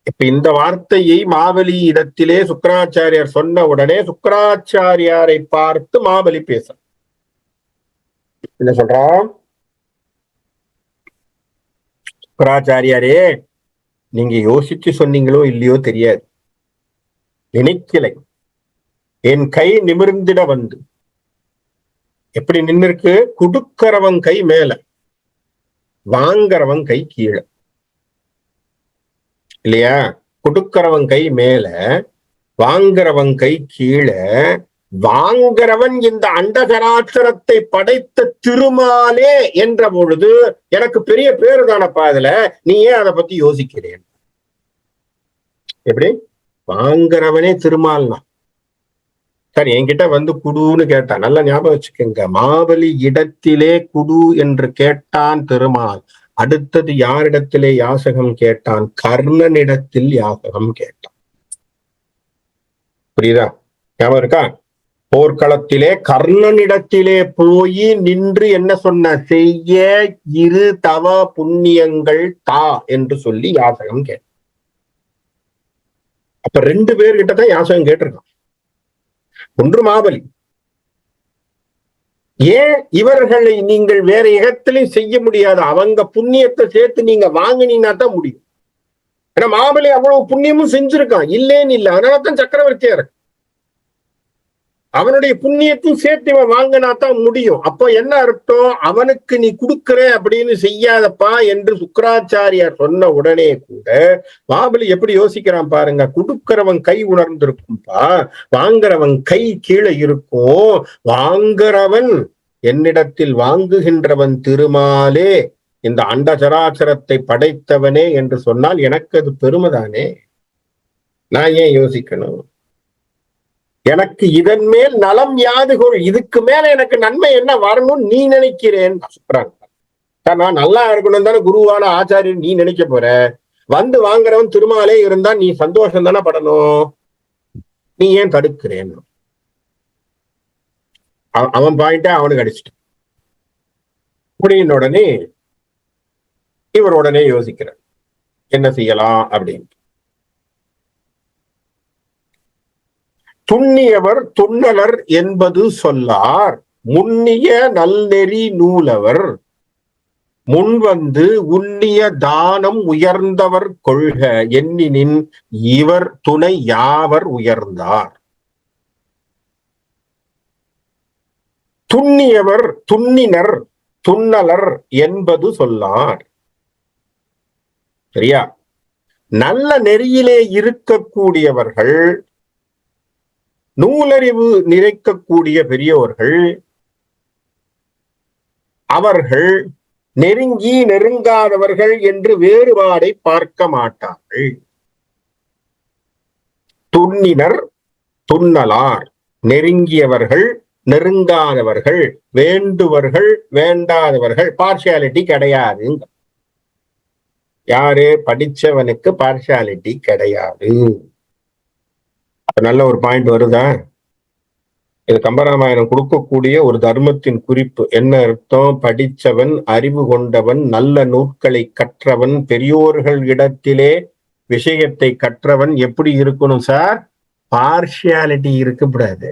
இப்ப இந்த வார்த்தையை மாவலி இடத்திலே சுக்கிராச்சாரியார் சொன்ன உடனே சுக்கிராச்சாரியாரை பார்த்து மாவலி பேச என்ன சொல்றான்? சுக்கிராச்சாரியாரே, நீங்க யோசிச்சு சொன்னீங்களோ இல்லையோ தெரியாது. நினைக்கலை என் கை நிமிர்ந்திட வந்து. எப்படி நின்று இருக்கு? குடுக்கறவன் கை மேல, வாங்கறவன் கை கீழே இல்லையா? குடுக்கறவன் கை மேல, வாங்கறவன் கை கீழே. வாங்கறவன் இந்த அண்டசராட்சரத்தை படைத்த திருமாலே என்ற பொழுது எனக்கு பெரிய பேரு தானப்பா. அதுல நீ ஏன் அதை பத்தி யோசிக்கிறேன்? எப்படி? வாங்கறவனே திருமால்னா சார் என்கிட்ட வந்து குடுன்னு கேட்டான். நல்லா ஞாபகம் வச்சுக்கோங்க. மாவலி இடத்திலே குடு என்று கேட்டான் திருமால். அடுத்தது யாரிடத்திலே யாசகம் கேட்டான்? கர்ணனிடத்தில் யாசகம் கேட்டான். புரியுதா? ஞாபகம் இருக்கா? போர்க்களத்திலே கர்ணனிடத்திலே போய் நின்று என்ன சொன்ன? செய்ய இரு தவ புண்ணியங்கள் தா என்று சொல்லி யாசகம் கேட்டான். அப்ப 2 பேர்கிட்ட தான் யாசகம் கேட்டிருக்கான். ஒன்று மாவலி. ஏன் இவர்களை நீங்கள் வேற இடத்திலையும் செய்ய முடியாது? அவங்க புண்ணியத்தை சேர்த்து நீங்க வாங்கினீங்கன்னா தான் முடியும். ஏன்னா மாவலி அவ்வளவு புண்ணியமும் செஞ்சிருக்கான், இல்லேன்னு இல்லை. அதனாலதான் சக்கரவர்த்தியா இருக்கு. அவனுடைய புண்ணியத்தையும் சேர்த்து இவன் வாங்கினா தான் முடியும். அப்போ என்ன அர்த்தம்? அவனுக்கு நீ கொடுக்குற அப்படின்னு செய்யாதப்பா என்று சுக்கிராச்சாரியார் சொன்ன உடனே கூட மாவலி எப்படி யோசிக்கிறான் பாருங்க. கொடுக்கிறவன் கை உணர்ந்திருக்கும்பா, வாங்குறவன் கை கீழே இருக்கும். வாங்குறவன் என்னிடத்தில் வாங்குகின்றவன் திருமாலே இந்த அண்ட சராச்சரத்தை படைத்தவனே என்று சொன்னால் எனக்கு அது பெருமைதானே. நான் ஏன் யோசிக்கணும்? எனக்கு இதன் மேல் நலம் யாதுகொள், இதுக்கு மேல எனக்கு நன்மை என்ன வரணும்னு நீ நினைக்கிறேன். நான் நல்லா இருக்கணும் தானே குருவான ஆச்சாரியன் நீ நினைக்க போற. வந்து வாங்குறவன் திருமாலே இருந்தா நீ சந்தோஷம் தானே படணும். நீ ஏன் தடுக்கிறேன்? அவன் பாயிண்ட அவனுக்கு அடிச்சுட்டு முடியின் உடனே இவர் உடனே யோசிக்கிறார் என்ன செய்யலாம் அப்படின்னு. துண்ணியவர் துண்ணலர் என்பது சொல்லார், முன்னிய நல்நெறி நூலவர் முன்வந்து உன்னிய தானம் உயர்ந்தவர் கொள்க எண்ணினின் இவர் துணை யாவர் உயர்ந்தார். துண்ணியவர் துண்ணினர் துண்ணலர் என்பது சொல்லார். சரியா? நல்ல நெறியிலே இருக்கக்கூடியவர்கள், நூலறிவு நிறைக்கக்கூடிய பெரியவர்கள், அவர்கள் நெருங்கி நெருங்காதவர்கள் என்று வேறுபாடை பார்க்க மாட்டார்கள். துண்ணினர் துண்ணலார், நெருங்கியவர்கள் நெருங்காதவர்கள், வேண்டுவர்கள் வேண்டாதவர்கள், பார்ஷியாலிட்டி கிடையாது. யாரு? படிச்சவனுக்கு பார்ஷியாலிட்டி கிடையாது. நல்ல ஒரு பாயிண்ட் வருதா? இது கம்பராமாயணம் கொடுக்கக்கூடிய ஒரு தர்மத்தின் குறிப்பு. என்ன அர்த்தம்? படிச்சவன், அறிவு கொண்டவன், நல்ல நூல்களை கற்றவன், பெரியோர்கள் இடத்திலே விஷயத்தை கற்றவன் எப்படி இருக்கணும் சார்? பார்ஷியாலிட்டி இருக்கக்கூடாது.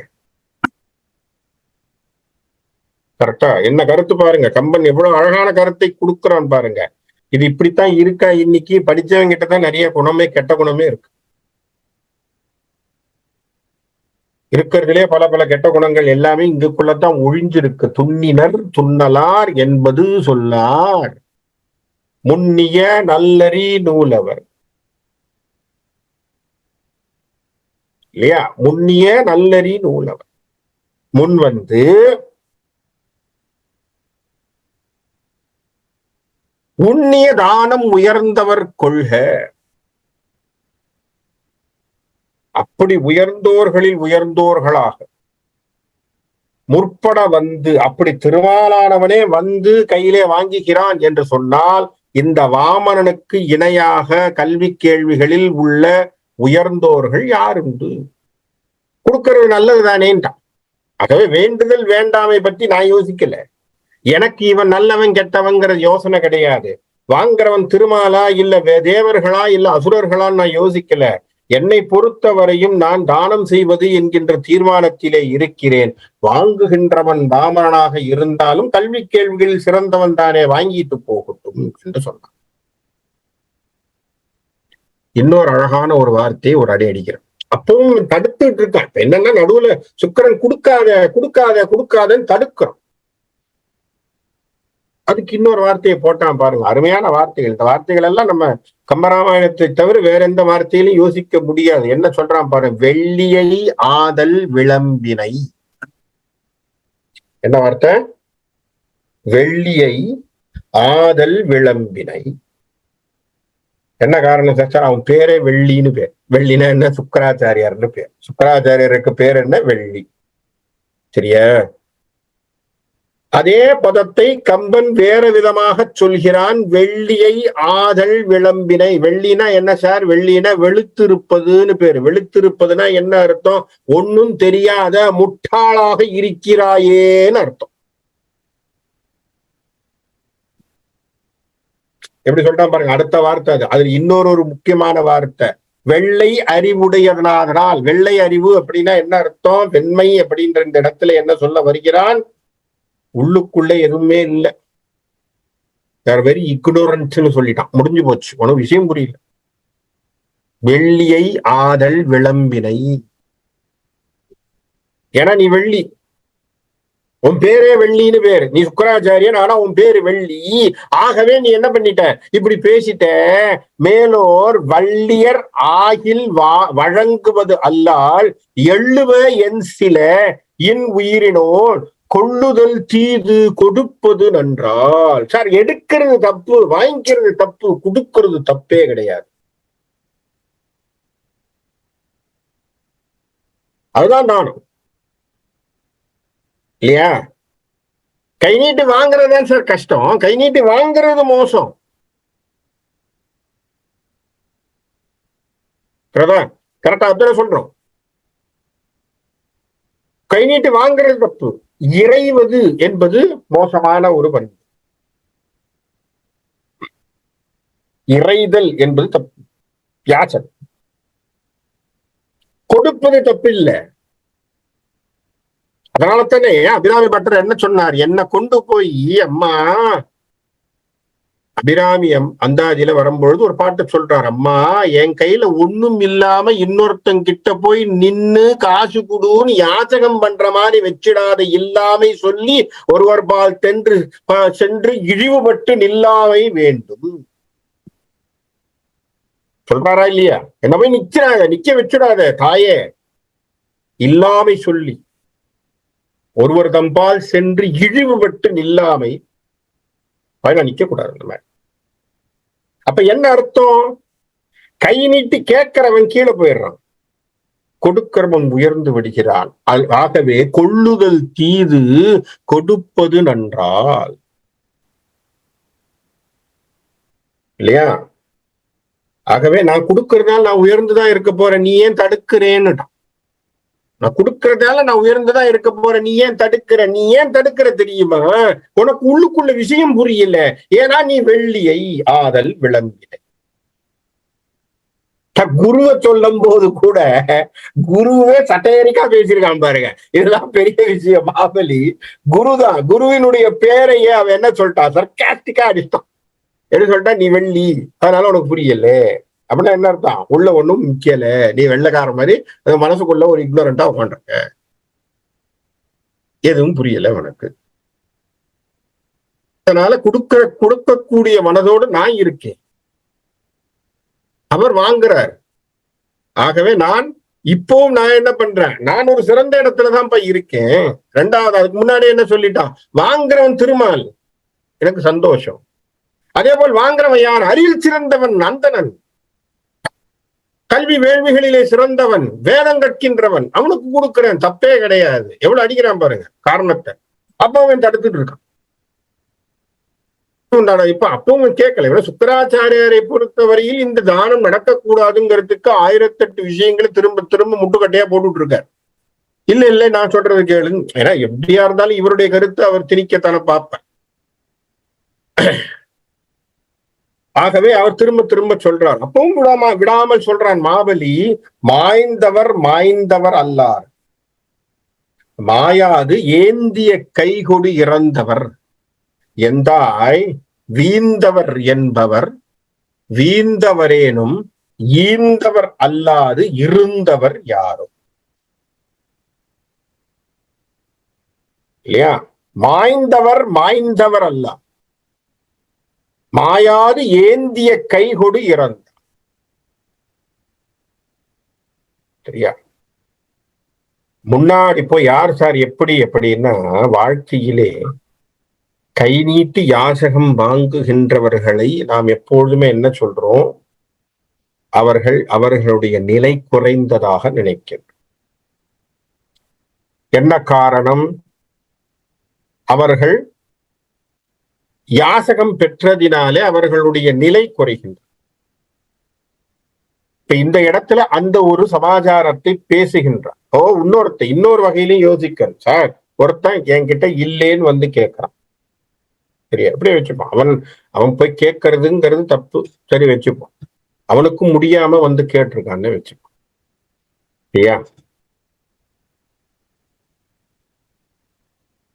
கரெக்டா? என்ன கருத்து பாருங்க, கம்பன் எவ்வளவு அழகான கருத்தை கொடுக்கிறான் பாருங்க. இது இப்படித்தான் இருக்கா? இன்னைக்கு படிச்சவங்க கிட்டதான் நிறைய குணமே கெட்ட குணமே இருக்கு. இருக்கிறதுலே பல பல கெட்ட குணங்கள் எல்லாமே இங்குக்குள்ளதான் ஒழிஞ்சிருக்கு. துண்ணினர் துண்ணலார் என்பது சொல்லார், முன்னிய நல்லறி நூலவர். இல்லையா? முன்னிய நல்லறி நூலவர் முன் வந்து உண்ணிய தானம் உயர்ந்தவர் கொள்க. அப்படி உயர்ந்தோர்களில் உயர்ந்தோர்களாக முற்பட வந்து, அப்படி திருமாலானவனே வந்து கையிலே வாங்குகிறான் என்று சொன்னால், இந்த வாமனனுக்கு இணையாக கல்வி கேள்விகளில் உள்ள உயர்ந்தோர்கள் யாருண்டு? கொடுக்கிறது நல்லதுதானேன்ட்டான். ஆகவே வேண்டுதல் வேண்டாமை பற்றி நான் யோசிக்கல. எனக்கு இவன் நல்லவன் கெட்டவங்கிற யோசனை கிடையாது. வாங்குறவன் திருமாலா இல்ல தேவர்களா இல்ல அசுரர்களான்னு நான் யோசிக்கல. என்னை பொறுத்தவரையும் நான் தானம் செய்வது என்கின்ற தீர்மானத்திலே இருக்கிறேன். வாங்குகின்றவன் வாமனாக இருந்தாலும் கல்வி கேள்விகளில் சிறந்தவன் தானே, வாங்கிட்டு போகட்டும் என்று சொன்னான். இன்னொரு அழகான ஒரு வார்த்தையை ஒரு அடி அடிக்கிறான். அப்பவும் தடுத்துட்டு இருக்கான். என்னன்னா நடுவுல சுக்கிரன் கொடுக்காத கொடுக்காத கொடுக்காதன்னு தடுக்கிறான். அதுக்கு இன்னொரு வார்த்தையை போட்டான் பாருங்க, அருமையான வார்த்தைகள். இந்த வார்த்தைகள் எல்லாம் நம்ம கம்பராமாயணத்தை தவிர வேற எந்த வார்த்தையிலும் யோசிக்க முடியாது. என்ன சொல்றான் பாருங்க, வெள்ளியை ஆதல் விளம்பினை. என்ன வார்த்தை? வெள்ளியை ஆதல் விளம்பினை. என்ன காரணம் சார்? அவன் பேரே வெள்ளின்னு பேர். வெள்ளினா என்ன? சுக்கராச்சாரியார்னு பேர். சுக்கராச்சாரியருக்கு பேர் என்ன? வெள்ளி. சரியா? அதே பதத்தை கம்பன் வேற விதமாக சொல்கிறான். வெள்ளியை ஆதல் விளம்பினை. வெள்ளினா என்ன சார்? வெள்ளினா வெளுத்திருப்பதுன்னு பேரு. வெளுத்திருப்பதுன்னா என்ன அர்த்தம்? ஒன்னும் தெரியாத முட்டாளாக இருக்கிறாயேன்னு அர்த்தம். எப்படி சொல்றான் பாருங்க, அடுத்த வார்த்தை அது. அதுல இன்னொரு முக்கியமான வார்த்தை, வெள்ளை அறிவுடையதனால். வெள்ளை அறிவு அப்படின்னா என்ன அர்த்தம்? வெண்மை அப்படின்ற இந்த இடத்துல என்ன சொல்ல வருகிறான்? உள்ளுக்குள்ள எதுவுமே இல்லை, வெரி இக்னோரன்ட்னு சொல்லிட்டான். முடிஞ்சு போச்சு, உனக்கு விஷயம் புரியல. வெள்ளியை ஆதல் விளம்பினை. ஏன்னா நீ வெள்ளி, உன் பேரே வெள்ளின்னு பேரு. நீ சுக்கராச்சாரியன், ஆனா உன் பேரு வெள்ளி. ஆகவே நீ என்ன பண்ணிட்ட? இப்படி பேசிட்ட. மேலோர் வள்ளியர் ஆகில் வழங்குவது அல்லால் எள்ளுவ என் சில இன் உயிரினோர் கொள்ளுதல் தீது கொடுப்பது நன்றால். சார், எடுக்கிறது தப்பு, வாங்கிக்கிறது தப்பு, கொடுக்கிறது தப்பே கிடையாது. அதுதான் நானும் இல்லையா? கை நீட்டி வாங்குறது சார் கஷ்டம், கை நீட்டி வாங்குறது மோசம். கரெக்டா அதான் சொல்றோம். கை நீட்டி வாங்குறது தப்பு, இறைவது என்பது மோசமான ஒரு பண்பு. இறைதல் என்பது தப்பு, யாச்சனை. கொடுப்பது தப்பு இல்லை. அதனால தானே அபிராமி பட்டர் என்ன சொன்னார், என்ன கொண்டு போய் அம்மா அபிராமியம் அந்தாதியில வரும்பொழுது ஒரு பாட்டு சொல்றார், அம்மா என் கையில ஒண்ணும் இல்லாம இன்னொருத்தங்கிட்ட போய் நின்னு காசு குடுன்னு யாச்சகம் பண்ற மாதிரி வச்சிடாத, இல்லாமை சொல்லி ஒருவர் பால் சென்று இழிவுபட்டு நில்லாமை வேண்டும் சொல்றாரா இல்லையா? என்ன போய் நிக்க வச்சிடாத தாயே, இல்லாமை சொல்லி ஒருவர் தம்பால் சென்று இழிவுபட்டு நில்லாமை நிக்க கூடாது. அந்த மாதிரி அப்ப என்ன அர்த்தம்? கை நீட்டி கேட்கிறவன் கீழே போயிடுறான், கொடுக்கிறவன் உயர்ந்து விடுகிறான். ஆகவே கொள்ளுதல் தீது கொடுப்பது நன்றால் இல்லையா? ஆகவே நான் கொடுக்கறதால நான் உயர்ந்துதான் இருக்க போறேன், நீ ஏன் தடுக்கிறேன்னுட்டான். நான் கொடுக்கறதால நான் உயர்ந்துதான் இருக்க போறேன், நீ ஏன் தடுக்கிற? நீ ஏன் தடுக்கிற தெரியுமா? உனக்கு உள்ளுக்குள்ள விஷயம் புரியல. ஏன்னா நீ வெள்ளியை ஆதல் விளம்பினை. குருவை சொல்லும் போது கூட குருவே சட்டையரிக்கா பேசியிருக்கான் பாருங்க. இதெல்லாம் பெரிய விஷயம். மாபலி குருதான், குருவினுடைய பேரையே அவன் என்ன சொல்லிட்டான், சர்க்காஸ்டிக்கா அடிச்சான். என்ன சொல்லிட்டா, நீ வெள்ளி, அதனால உனக்கு புரியல. அப்படின்னா என்ன அர்த்தம்? உள்ள ஒண்ணும் முக்கியல, நீ வெள்ளைக்கார மாதிரி மனசுக்குள்ள ஒரு இக்னோரண்டா உட்காந்துருக்க, எதுவும் புரியல உனக்கு. அதனால கொடுக்கக்கூடிய மனதோடு நான் இருக்கேன், அவர் வாங்குறார். ஆகவே நான் இப்பவும் நான் என்ன பண்றேன், நான் ஒரு சிறந்த இடத்துலதான் போய் இருக்கேன். ரெண்டாவது, அதுக்கு முன்னாடி என்ன சொல்லிட்டான், வாங்குறவன் திருமால், எனக்கு சந்தோஷம். அதே போல் வாங்குறவன் யார்? அறிவில் சிறந்தவன் அந்தணன், கல்வி வேள்விகளிலே சிறந்தவன், வேதம் கற்கின்றவன், அவனுக்கு கொடுக்கிறேன், தப்பே கிடையாது. எவ்வளவு அடிக்கிறான் பாருங்க காரணத்தை. அப்ப அவன் தடுத்துட்டு இருக்கான். இப்ப அப்பவும் கேட்கல. சுக்கராச்சாரியாரை பொறுத்தவரையில் இந்த தானம் நடக்கக்கூடாதுங்கிறதுக்கு 1008 விஷயங்களை திரும்ப திரும்ப முட்டுக்கட்டையா போட்டுட்டு இருக்காரு. இல்ல நான் சொல்றது கேளு. ஏன்னா எப்படியா இருந்தாலும் இவருடைய கருத்தை அவர் திணிக்கத்தானே பார்ப்பேன். ஆகவே அவர் திரும்ப திரும்ப சொல்றார். அப்பவும் விடாமல் சொல்றான் மாபலி, மாய்ந்தவர் அல்லார், மாயாது ஏந்திய கைகொடு இறந்தவர் எந்தாய் வீந்தவர் என்பவர், வீந்தவரேனும் ஈந்தவர் அல்லாது இருந்தவர் யாரும். இல்லையா? மாய்ந்தவர் அல்லார், மாயாது ஏந்திய கைகொடு இறந்த. சரியா? முன்னாடி போய் யார் சார் எப்படின்னா, வாழ்க்கையிலே கை நீட்டி யாசகம் வாங்குகின்றவர்களை நாம் எப்பொழுதுமே என்ன சொல்றோம், அவர்களுடைய நிலை குறைந்ததாக நினைக்கின்றோம். என்ன காரணம்? அவர்கள் யாசகம் பெற்றதினாலே அவர்களுடைய நிலை குறைகின்றது. இப்ப இந்த இடத்துல அந்த ஒரு சமாச்சாரத்தை பேசுகின்றான். இன்னொரு வகையிலும் யோசிக்கிறேன் சார். ஒருத்தன் என்கிட்ட இல்லேன்னு வந்து கேட்கிறான், சரியா? அப்படியே வச்சுப்பான். அவன் போய் கேட்கறதுங்கிறது தப்பு, சரி வச்சுப்பான். அவனுக்கும் முடியாம வந்து கேட்டிருக்கான்னு வச்சுப்பான், சரியா?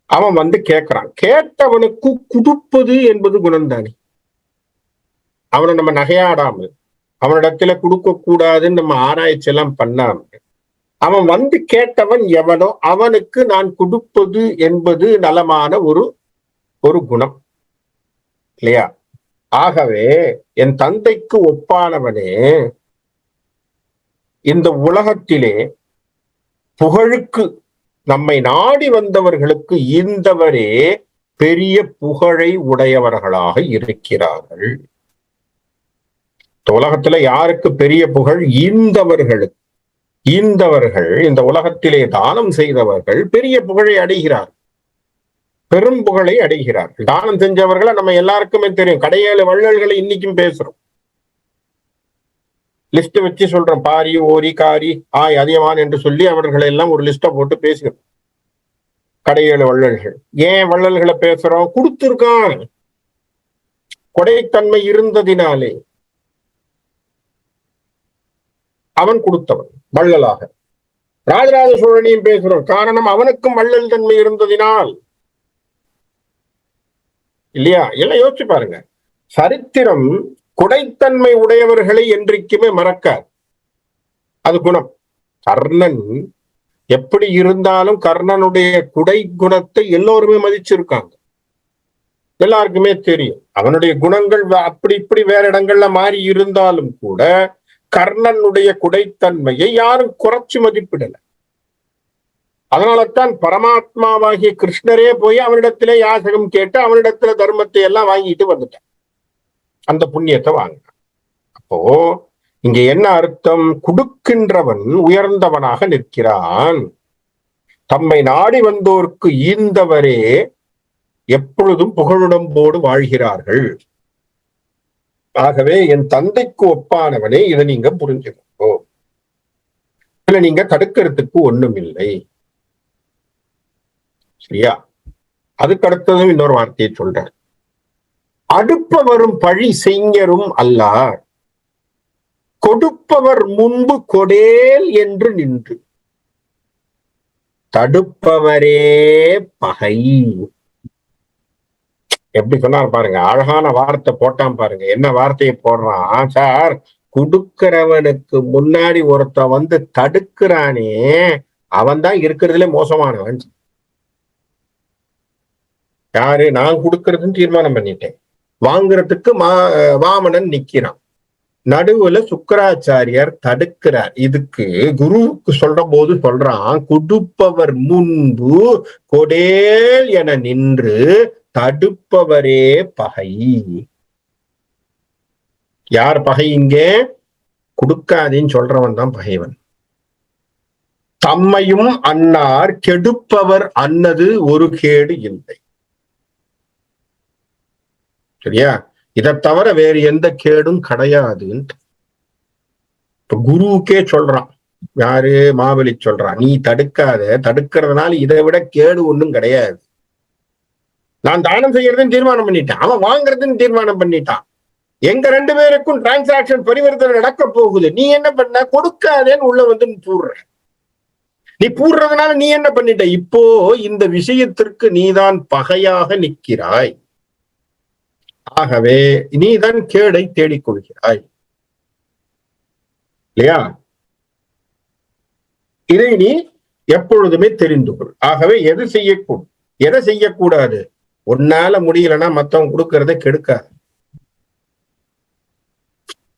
அவன் வந்து கேட்கிறான். கேட்டவனுக்கு கொடுப்பது என்பது குணம்தானே. அவனை நம்ம நகையாடாமல், அவனிடத்துல கொடுக்க கூடாதுன்னு நம்ம ஆராய்ச்சி எல்லாம் பண்ணாம, அவன் வந்து கேட்டவன் எவனோ அவனுக்கு நான் கொடுப்பது என்பது நலமான ஒரு குணம் இல்லையா? ஆகவே என் தந்தைக்கு ஒப்பானவனே இந்த உலகத்திலே புகழுக்கு நம்மை நாடி வந்தவர்களுக்கு ஈந்தவரே பெரிய புகழை உடையவர்களாக இருக்கிறார்கள். இந்த உலகத்துல யாருக்கு பெரிய புகழ்? ஈந்தவர்களுக்கு. ஈந்தவர்கள், இந்த உலகத்திலே தானம் செய்தவர்கள் பெரிய புகழை அடைகிறார், பெரும் புகழை அடைகிறார்கள். தானம் செஞ்சவர்களை நம்ம எல்லாருக்குமே தெரியும். கடையேழு வள்ளல்களை இன்னைக்கும் பேசுறோம், லிஸ்ட் வச்சு சொல்றோம். பாரி, ஓரி, காரி, ஆய், அதியமான் என்று சொல்லி அவர்களை எல்லாம் ஒரு லிஸ்ட போட்டு பேசுகிறோம். கடையேழு வள்ளல்கள். ஏன் வள்ளல்களை பேசுறோம்? கொடுத்திருக்கான், கொடைத்தன்மை இருந்ததினாலே அவன் கொடுத்தவன் வள்ளலாக. ராஜராஜ சோழனையும் பேசுறோம், காரணம் அவனுக்கும் வள்ளல் தன்மை இருந்ததினால். இல்லையா? எல்லாம் யோசிச்சு பாருங்க. சரித்திரம் கொடைத்தன்மை உடையவர்களை என்றைக்குமே மறக்காது. அது குணம். கர்ணன் எப்படி இருந்தாலும் கர்ணனுடைய குடை குணத்தை எல்லோருமே மதிச்சிருக்காங்க, எல்லாருக்குமே தெரியும். அவனுடைய குணங்கள் அப்படி இப்படி வேற இடங்கள்ல மாறி இருந்தாலும் கூட கர்ணனுடைய குடைத்தன்மையை யாரும் குறைச்சு மதிப்பிடல. அதனாலதான் பரமாத்மாவாகிய கிருஷ்ணரே போய் அவனிடத்திலே யாசகம் கேட்டு அவனிடத்துல தர்மத்தை எல்லாம் வாங்கிட்டு வந்துட்டான், அந்த புண்ணியத்தை வாங்கினான். அப்போ இங்க என்ன அர்த்தம்? கொடுக்கின்றவன் உயர்ந்தவனாக நிற்கிறான். தம்மை நாடி வந்தோர்க்கு ஈந்தவரே எப்பொழுதும் புகழுடம்போடு வாழ்கிறார்கள். ஆகவே என் தந்தைக்கு ஒப்பானவனே, இதை நீங்க புரிஞ்சுக்கணும். இதுல நீங்க தடுக்கிறதுக்கு ஒண்ணும் இல்லை. சரியா? அதுக்கு அடுத்ததும் இன்னொரு வார்த்தையை சொல்றார். அடுப்பவரும் பழி செய்ஞரும் அல்லார், கொடுப்பவர் முன்பு கொடேல் என்று நின்று தடுப்பவரே பகை. எப்படி சொன்னார் பாருங்க, அழகான வார்த்தை போட்டான் பாருங்க. என்ன வார்த்தையை போடுறான் சார்? கொடுக்கிறவனுக்கு முன்னாடி ஒருத்த வந்து தடுக்கிறானே, அவன் தான் இருக்கிறதுல மோசமானவன். யாரு? நான் கொடுக்கறதுன்னு தீர்மானம் பண்ணிட்டேன், வாங்குறதுக்கு வாமனன் நிக்கிறான், நடுவுல சுக்கராச்சாரியார் தடுக்கிறார். இதுக்கு குருவுக்கு சொல்ற போது சொல்றான், கொடுப்பவர் முன்பு கொடேல் என நின்று தடுப்பவரே பகை. யார் பகை? இங்கே கொடுக்காதேன்னு சொல்றவன் தான் பகைவன். தம்மையும் அன்னார் கெடுப்பவர் அன்னது ஒரு கேடு இல்லை. சரியா? இதை தவிர வேறு எந்த கேடும் கிடையாதுன்னு இப்ப குருவுக்கே சொல்றான். யாரு? மாவலி சொல்றான், நீ தடுக்காத, தடுக்கிறதுனால இதை விட கேடு ஒண்ணும் கிடையாது. நான் தானம் செய்யறதுன்னு தீர்மானம் பண்ணிட்டேன், அவன் வாங்குறதுன்னு தீர்மானம் பண்ணிட்டான். எங்க ரெண்டு பேருக்கும் டிரான்சாக்சன் பரிவர்த்தனை நடக்க போகுது. நீ என்ன பண்ண? கொடுக்காதேன்னு உள்ள வந்து பூர்ற. நீ பூர்றதுனால நீ என்ன பண்ணிட்ட? இப்போ இந்த விஷயத்திற்கு நீதான் பகையாக நிற்கிறாய். ஆகவே நீதான் கேடை தேடிக்கொள்கிறாய். இல்லையா? இதை நீ எப்பொழுதுமே தெரிந்து கொள். ஆகவே எது செய்யக்கூடும், எதை செய்யக்கூடாது? உன்னால முடியலன்னா மத்தவங்க கொடுக்கறத கெடுக்காது.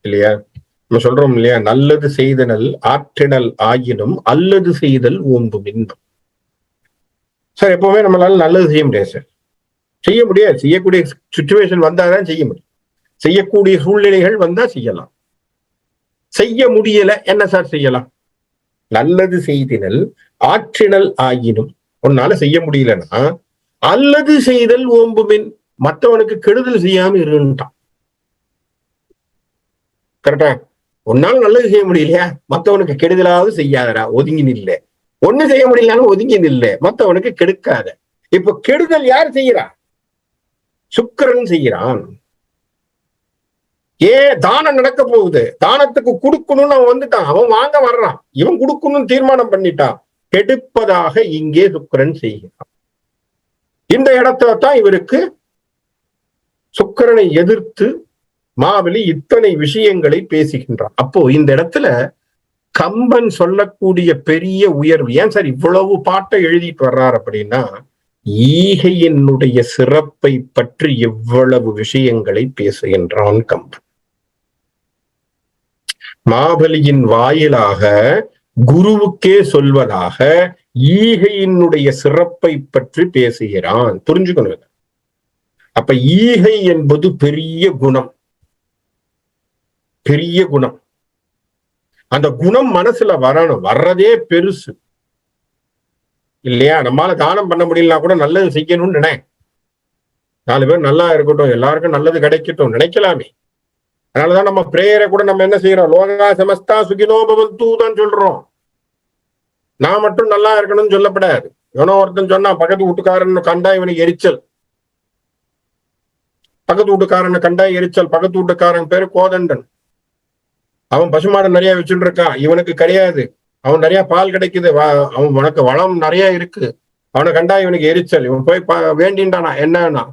இல்லையா? நம்ம சொல்றோம் இல்லையா, நல்லது செய்தனல் ஆற்றினல் ஆயினும் அல்லது செய்தல் ஓம்பும் இன்பம். சார் எப்பவுமே நம்மளால நல்லது செய்ய முடியாது சார், செய்ய முடியாது. செய்யக்கூடிய சுச்சுவேஷன் வந்தாதான் செய்ய முடியும், செய்யக்கூடிய சூழ்நிலைகள் வந்தா செய்யலாம். செய்ய முடியல, என்ன சார் செய்யலாம்? நல்லது செய்தினல் ஆற்றினல் ஆயினும், உன்னால செய்ய முடியலன்னா அல்லது செய்தல் ஓம்புமின், மற்றவனுக்கு கெடுதல் செய்யாம இருந்துட்டான். கரெக்டா? உன்னால நல்லது செய்ய முடியலையா, மற்றவனுக்கு கெடுதலாவது செய்யாதரா, ஒதுங்கி நில்ல. ஒண்ணு செய்ய முடியலன்னு ஒதுங்கி நில்ல, மற்றவனுக்கு கெடுக்காத. இப்ப கெடுதல் யார் செய்யறா? சுக்கிரன் செய்யறான். தானம் நடக்க போகுது, தானத்துக்கு கொடுக்கணும்னு அவன் வந்துட்டான், அவன் வாங்க வர்றான், இவன் கொடுக்கணும்னு தீர்மானம் பண்ணிட்டான். கெடுப்பதாக இங்கே சுக்கிரன் செய்கிறான். இந்த இடத்துல தான் இவருக்கு சுக்கிரனை எதிர்த்து மாவலி இத்தனை விஷயங்களை பேசுகின்றான். அப்போ இந்த இடத்துல கம்பன் சொல்லக்கூடிய பெரிய உயர்வு ஏன் சார் இவ்வளவு பாட்டை எழுதிட்டு வர்றார் அப்படின்னா, ஈகையினுடைய சிறப்பை பற்றி எவ்வளவு விஷயங்களை பேசுகின்றான் கம்பன். மாபலியின் வாயிலாக குருவுக்கே சொல்வதாக ஈகையினுடைய சிறப்பை பற்றி பேசுகிறான். புரிஞ்சுக்கணும். அப்ப ஈகை என்பது பெரிய குணம், பெரிய குணம். அந்த குணம் மனசுல வரணும், வர்றதே பெருசு இல்லையா? நம்மளால தானம் பண்ண முடியலனா கூட நல்லது செய்யணும்னு நினை. 4 பேர் நல்லா இருக்கட்டும், எல்லாருக்கும் நல்லது கிடைக்கட்டும் நினைக்கலாமே. அதனாலதான் நம்ம பிரேயரை கூட நம்ம என்ன செய்யறோம்? லோகா சமஸ்தா சுகினோ பவந்து தான் சொல்றோம். நான் மட்டும் நல்லா இருக்கணும்னு சொல்லப்படாது. எவனோ ஒருத்தன் சொன்னா பக்கத்து வீட்டுக்காரன் கண்டா இவனுக்கு எரிச்சல், பக்கத்து வீட்டுக்காரனை கண்டா எரிச்சல். பக்கத்து வீட்டுக்காரன் பேரு கோதண்டன். அவன் பசுமாடு நிறைய வச்சுட்டு இருக்கான், இவனுக்கு கிடையாது. அவன் நிறைய பால் கிடைக்குது, அவன் உனக்கு வளம் நிறைய இருக்கு, அவனை கண்டா இவனுக்கு எரிச்சல். இவன் போய் வேண்டின்டானா என்னன்னா,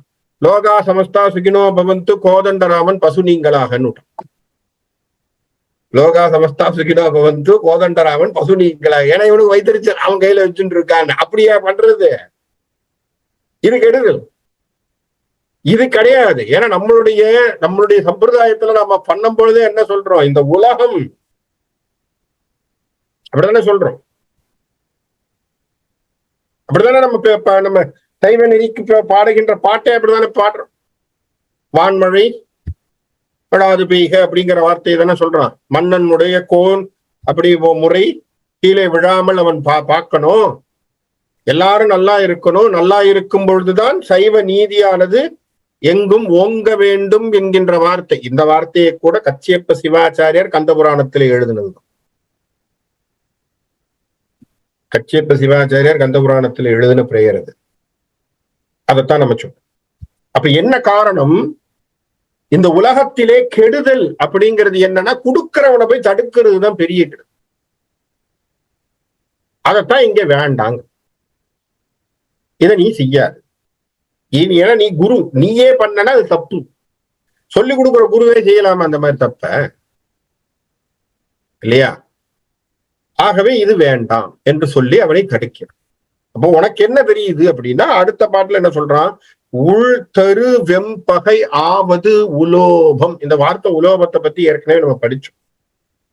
லோகா சமஸ்தா சுகினோ பவந்து கோதண்டராமன் பசு நீங்களாகன்னு. லோகா சமஸ்தா சுகினோ பவந்து கோதண்டராமன் பசு நீங்களாக. ஏன்னா இவனுக்கு வைத்தறிச்சல், அவன் கையில வச்சுட்டு இருக்கான். அப்படியா பண்றது? இது கெடுதல், இது கிடையாது. ஏன்னா நம்மளுடைய சம்பிரதாயத்துல நம்ம பண்ணும் பொழுதே என்ன சொல்றோம்? இந்த உலகம் அப்படித்தானே சொல்றோம், அப்படித்தானே நம்ம சைவ நெறிக்கு பாடுகின்ற பாட்டை அப்படித்தானே பாடுறோம். வான்மழை படாது பெய்க அப்படிங்கிற வார்த்தையை தானே சொல்றான். மன்னனுடைய கோன் அப்படி முறை கீழே விழாமல் அவன் பார்க்கணும், எல்லாரும் நல்லா இருக்கணும். நல்லா இருக்கும் பொழுதுதான் சைவ நீதியானது எங்கும் ஓங்க வேண்டும் என்கின்ற வார்த்தை. இந்த வார்த்தையை கூட கச்சியப்ப சிவாச்சாரியார் கந்தபுராணத்திலே எழுதினது. கச்சியப்ப சிவாச்சாரியார் கந்தபுராணத்தில் எழுதின பிரேயர் அது. அதைத்தான் நம்ம சொல்றோம். அப்ப என்ன காரணம்? இந்த உலகத்திலே கெடுதல் அப்படிங்கிறது என்னன்னா, கொடுக்கிறவனை போய் தடுக்கிறது தான் பெரிய கெடுதல். அதைத்தான் இங்க வேண்டாங்க, இதை நீ செய்யாது. ஏன்னா நீ குரு, நீயே பண்ணனா அது தப்பு. சொல்லி கொடுக்குற குருவே செய்யலாமா அந்த மாதிரி தப்ப? இல்லையா? ஆகவே இது வேண்டாம் என்று சொல்லி அவனை தடுக்கிறான். அப்போ உனக்கு என்ன தெரியுது அப்படின்னா, அடுத்த பாட்டுல என்ன சொல்றான்? உள் தரு வெம்பகை ஆவது உலோபம். இந்த வார்த்தை உலோபத்தை பத்தி ஏற்கனவே நம்ம படிச்சோம்.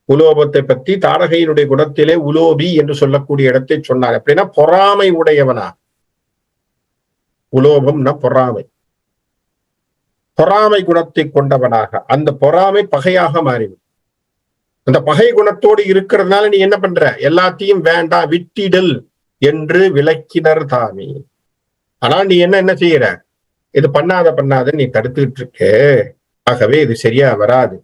உலோபத்தை பத்தி தாடகையினுடைய குணத்திலே உலோபி என்று சொல்லக்கூடிய இடத்தை சொன்னார். அப்படின்னா பொறாமை உடையவனா? உலோபம்னா பொறாமை, பொறாமை குணத்தை கொண்டவனாக. அந்த பொறாமை பகையாக மாறிவிடும். அந்த பகை குணத்தோடு இருக்கிறதுனால நீ என்ன பண்ற? எல்லாத்தையும் வேண்டாம் விட்டிடல் என்று விளக்கினர் தாமே. ஆனா நீ என்ன செய்யற? இது பண்ணாத நீ தடுத்துட்டு இருக்க. ஆகவே இது சரியா வராது.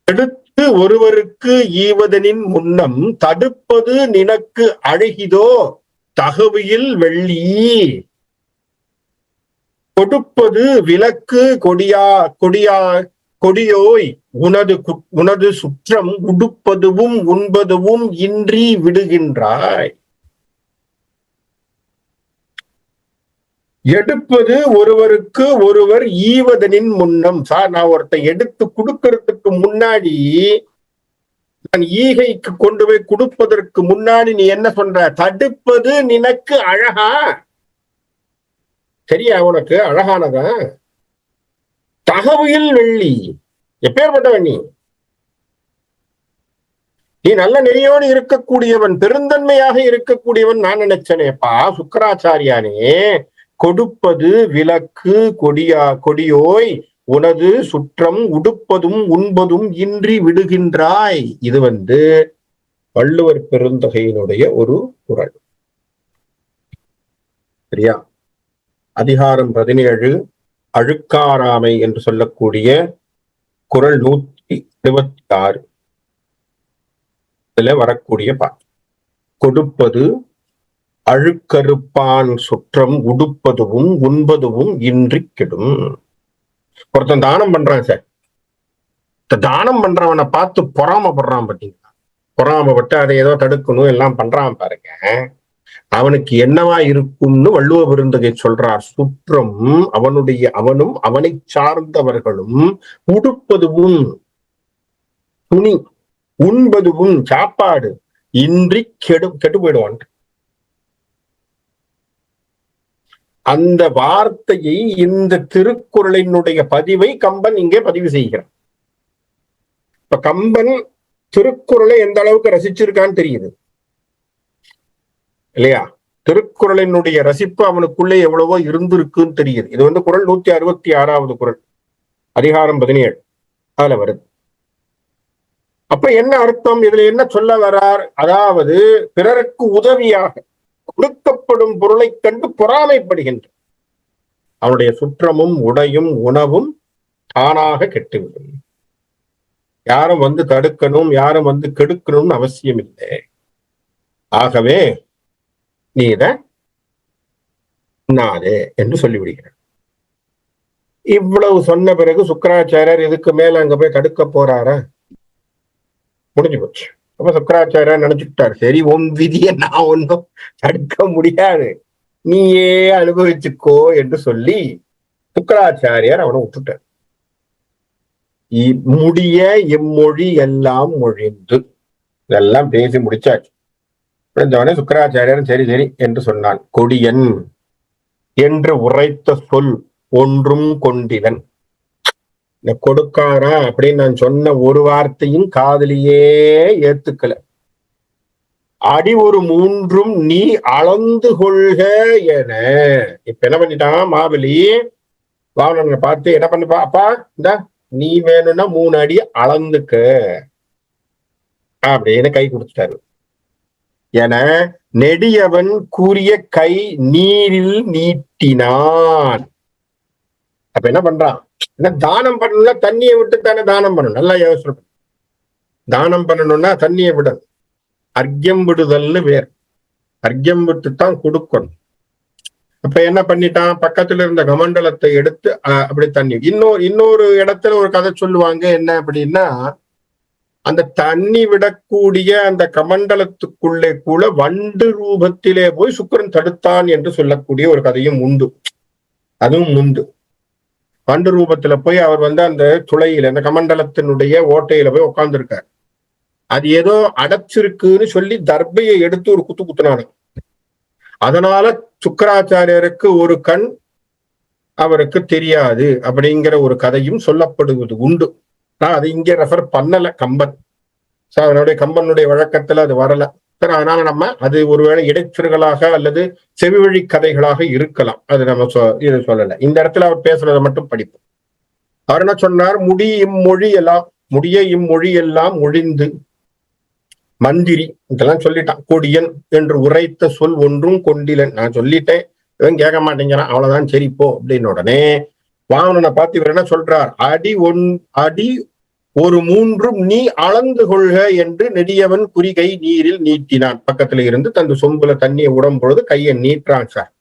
எடுத்து ஒருவருக்கு ஈவதனின் முன்னம் தடுப்பது நினக்கு அழகிதோ தகவியில் வெள்ளி. கொடுப்பது விளக்கு கொடியோய் உனது சுற்றம் உடுப்பதுவும் உண்பதுவும் இன்றி விடுகின்றாய். எடுப்பது ஒருவருக்கு ஒருவர் ஈவதனின் முன்னம். சார், நான் ஒருத்தன் எடுத்து கொடுக்கறதுக்கு முன்னாடி, நான் ஈகைக்கு கொண்டு போய் கொடுப்பதற்கு முன்னாடி நீ என்ன சொல்ற? தடுப்பது நினக்கு அழகா? சரியா? உனக்கு அழகானதா? தகவியில் வெள்ளி. எப்பேற்பட்டவன் நீ? நீ நல்ல நெறியோடு இருக்கக்கூடியவன், பெருந்தன்மையாக இருக்கக்கூடியவன். நான் நினைச்சனேப்பா சுக்கராச்சாரியானே, கொடுப்பது விளக்கு கொடியோய் உனது சுற்றம் உடுப்பதும் உண்பதும் இன்றி விடுகின்றாய். இது வள்ளுவர் பெருந்தகையினுடைய ஒரு குறள். சரியா? அதிகாரம் 17 அழுக்காராமை என்று சொல்லக்கூடிய குறள் 126 வரக்கூடிய பாட்டு. கொடுப்பது அழுக்கறுப்பான் சுற்றம் உடுப்பதுவும் உண்பதுவும் இன்றி கெடும். ஒருத்தன் தானம் பண்றான் சார், தானம் பண்றவனை பார்த்து பொறாமப்படுறான். பாத்தீங்களா? பொறாமப்பட்டு அதை ஏதோ தடுக்கணும் எல்லாம் பண்றான் பாருங்க. அவனுக்கு என்னவா இருக்கும்னு வள்ளுவ பெருந்தகை சொல்றார். சுற்றம் அவனும் அவனை சார்ந்தவர்களும் உடுப்பதுவும் துணி உண்பதுவும் சாப்பாடு இன்றி கெட்டு போயிடுவான். அந்த வார்த்தையை, இந்த திருக்குறளினுடைய பதிவை கம்பன் இங்கே பதிவு செய்கிறான். இப்ப கம்பன் திருக்குறளை எந்த அளவுக்கு ரசிச்சிருக்கான்னு தெரியுது. இல்லையா? திருக்குறளினுடைய ரசிப்பு அவனுக்குள்ளே எவ்வளவோ இருந்திருக்குன்னு தெரியுது. இது வந்து குறள் 166வது குறள், அதிகாரம் 17 அதுல வருது. அப்ப என்ன அர்த்தம்? இதுல என்ன சொல்ல வரார்? அதாவது பிறருக்கு உதவியாக கொடுக்கப்படும் பொருளை கண்டு பொறாமைப்படுகின்ற அவனுடைய சுற்றமும் உடையும் உணவும் தானாக கெட்டுவிடும். யாரும் வந்து தடுக்கணும், யாரும் வந்து கெடுக்கணும்னு அவசியம் இல்லை. ஆகவே நீ இதை உண்ணாதே என்று சொல்லிவிடுகிறார். இவ்வளவு சொன்ன பிறகு சுக்கராச்சாரியர் இதுக்கு மேல அங்க போய் தடுக்க போறாரா? முடிஞ்சு போச்சு. அப்ப சுக்கராச்சாரியர் நினைச்சுட்டார், சரி உன் விதியை நான் ஒன்றும் தடுக்க முடியாது, நீயே அனுபவிச்சுக்கோ என்று சொல்லி சுக்கராச்சாரியார் அவனை விட்டுட்டார். முடிய இம்மொழி எல்லாம் மொழிந்து இதெல்லாம் பேசி முடிச்சாச்சு. முடிஞ்சவனே சுக்கராச்சாரியர் சரி சரி என்று சொன்னான். கொடியன் என்று உரைத்த சொல் ஒன்றும் கொண்டிலன். இந்த கொடுக்காரா அப்படின்னு நான் சொன்ன ஒரு வார்த்தையும் காதலியே ஏத்துக்கல. அடி ஒரு மூன்றும் நீ அளந்து கொள்க என. இப்ப என்ன பண்ணிட்டான் மாபலி, வாவனனை பார்த்து என்ன பண்ணுப்பா, அப்பா இந்த நீ வேணும்னா 3 அடி அளந்துக்க அப்படின்னு கை கொடுத்துட்டாரு. என நெடியவன் கூறிய கை நீரில் நீட்டினான். அப்ப என்ன பண்றான்? என்ன தானம் பண்ணணும்னா தண்ணியை விட்டு தானே தானம் பண்ணணும். நல்லா யோசனை. தானம் பண்ணணும்னா தண்ணியை விடணும். அர்க்கியம் விடுதல்னு வேறு. அர்க்கியம் விட்டுத்தான் கொடுக்கணும். அப்ப என்ன பண்ணிட்டான்? பக்கத்துல இருந்த கமண்டலத்தை எடுத்து அப்படி தண்ணி. இன்னொரு இடத்துல ஒரு கதை சொல்லுவாங்க. என்ன அப்படின்னா, அந்த தண்ணி விடக்கூடிய அந்த கமண்டலத்துக்குள்ளே கூட வண்டு ரூபத்திலே போய் சுக்கிரன் தடுத்தான் என்று சொல்லக்கூடிய ஒரு கதையும் உண்டு. அதுவும் உண்டு. வண்டு ரூபத்துல போய் அவர் வந்து அந்த துளையில, அந்த கமண்டலத்தினுடைய ஓட்டையில போய் உட்கார்ந்துருக்கார். அது ஏதோ அடைச்சிருக்குன்னு சொல்லி தர்பையை எடுத்து ஒரு குத்து குத்துனாரு. அதனால சுக்கராச்சாரியருக்கு ஒரு கண் அவருக்கு தெரியாது அப்படிங்கிற ஒரு கதையும் சொல்லப்படுவது உண்டு. நான் அது இங்கே ரெஃபர் பண்ணல கம்பன். அதனுடைய கம்பனுடைய வழக்கத்துல அது வரல. சரி, அதனால நம்ம அது ஒருவேளை இடைச்சர்களாக அல்லது செவிவழி கதைகளாக இருக்கலாம். அது நம்ம இது சொல்லல. இந்த இடத்துல அவர் பேசுறதை மட்டும் படிப்போம். அவர் என்ன சொன்னார்? முடிய இம்மொழி எல்லாம் ஒழிந்து மந்திரி இதெல்லாம் சொல்லிட்டான். கொடியன் என்று உரைத்த சொல் ஒன்றும் கொண்டிலன். நான் சொல்லிட்டேன், இவன் கேட்க மாட்டேங்கிறான், அவ்வளவுதான் சரி போ அப்படின்னு உடனே வாமனனை பார்த்து இவர் என்ன சொல்றார்? அடி ஒரு மூன்றும் நீ அளந்து கொள்க என்று நெடியவன் குறிகை நீரில் நீட்டினான். பக்கத்துல இருந்து தந்து சொம்புல தண்ணியை விடும் பொழுது கையை நீட்டுறான். சார்,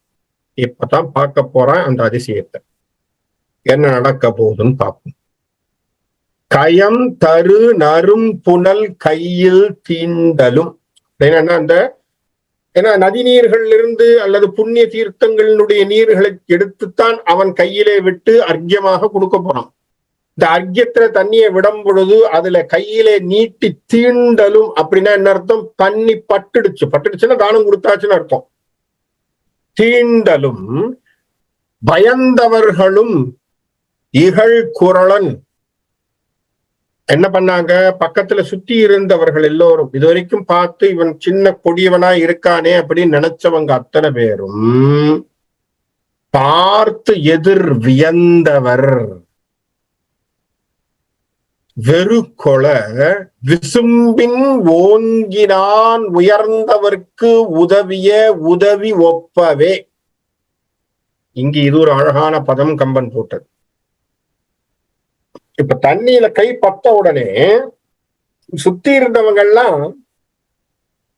இப்பதான் பார்க்க போறான் அந்த அதிசயத்தை. என்ன நடக்க போகுதுன்னு பார்ப்போம். கயம் தரு நரும் புனல் கையில் தீண்டலும். அந்த ஏன்னா நதி நீர்கள் இருந்து அல்லது புண்ணிய தீர்த்தங்களினுடைய நீர்களை எடுத்துத்தான் அவன் கையிலே விட்டு அர்க்கியமாக கொடுக்க போறான். இந்த அர்க்கியத்துல தண்ணியை விடும் பொழுது அதுல கையிலே நீட்டி தீண்டலும் அப்படின்னா என்ன அர்த்தம்? தண்ணி பட்டுடுச்சுன்னா தானம் கொடுத்தாச்சுன்னு அர்த்தம். தீண்டலும் பயந்தவர்களும் இகழ் குரலன் என்ன பண்ணாங்க? பக்கத்துல சுத்தி இருந்தவர்கள் எல்லோரும் இதுவரைக்கும் பார்த்து இவன் சின்ன கொடியவனா இருக்கானே அப்படின்னு நினைச்சவங்க அத்தனை பேரும் பார்த்து எதிர் வியந்தவர். வெறுகொள விசும்பின் ஓங்கினான் உயர்ந்தவர்க்கு உதவிய உதவி ஒப்பவே. இங்கு இது ஒரு அழகான பதம் கம்பன் போட்டது. இப்ப தண்ணியில கை பட்ட உடனே சுத்தி இருந்தவங்க எல்லாம்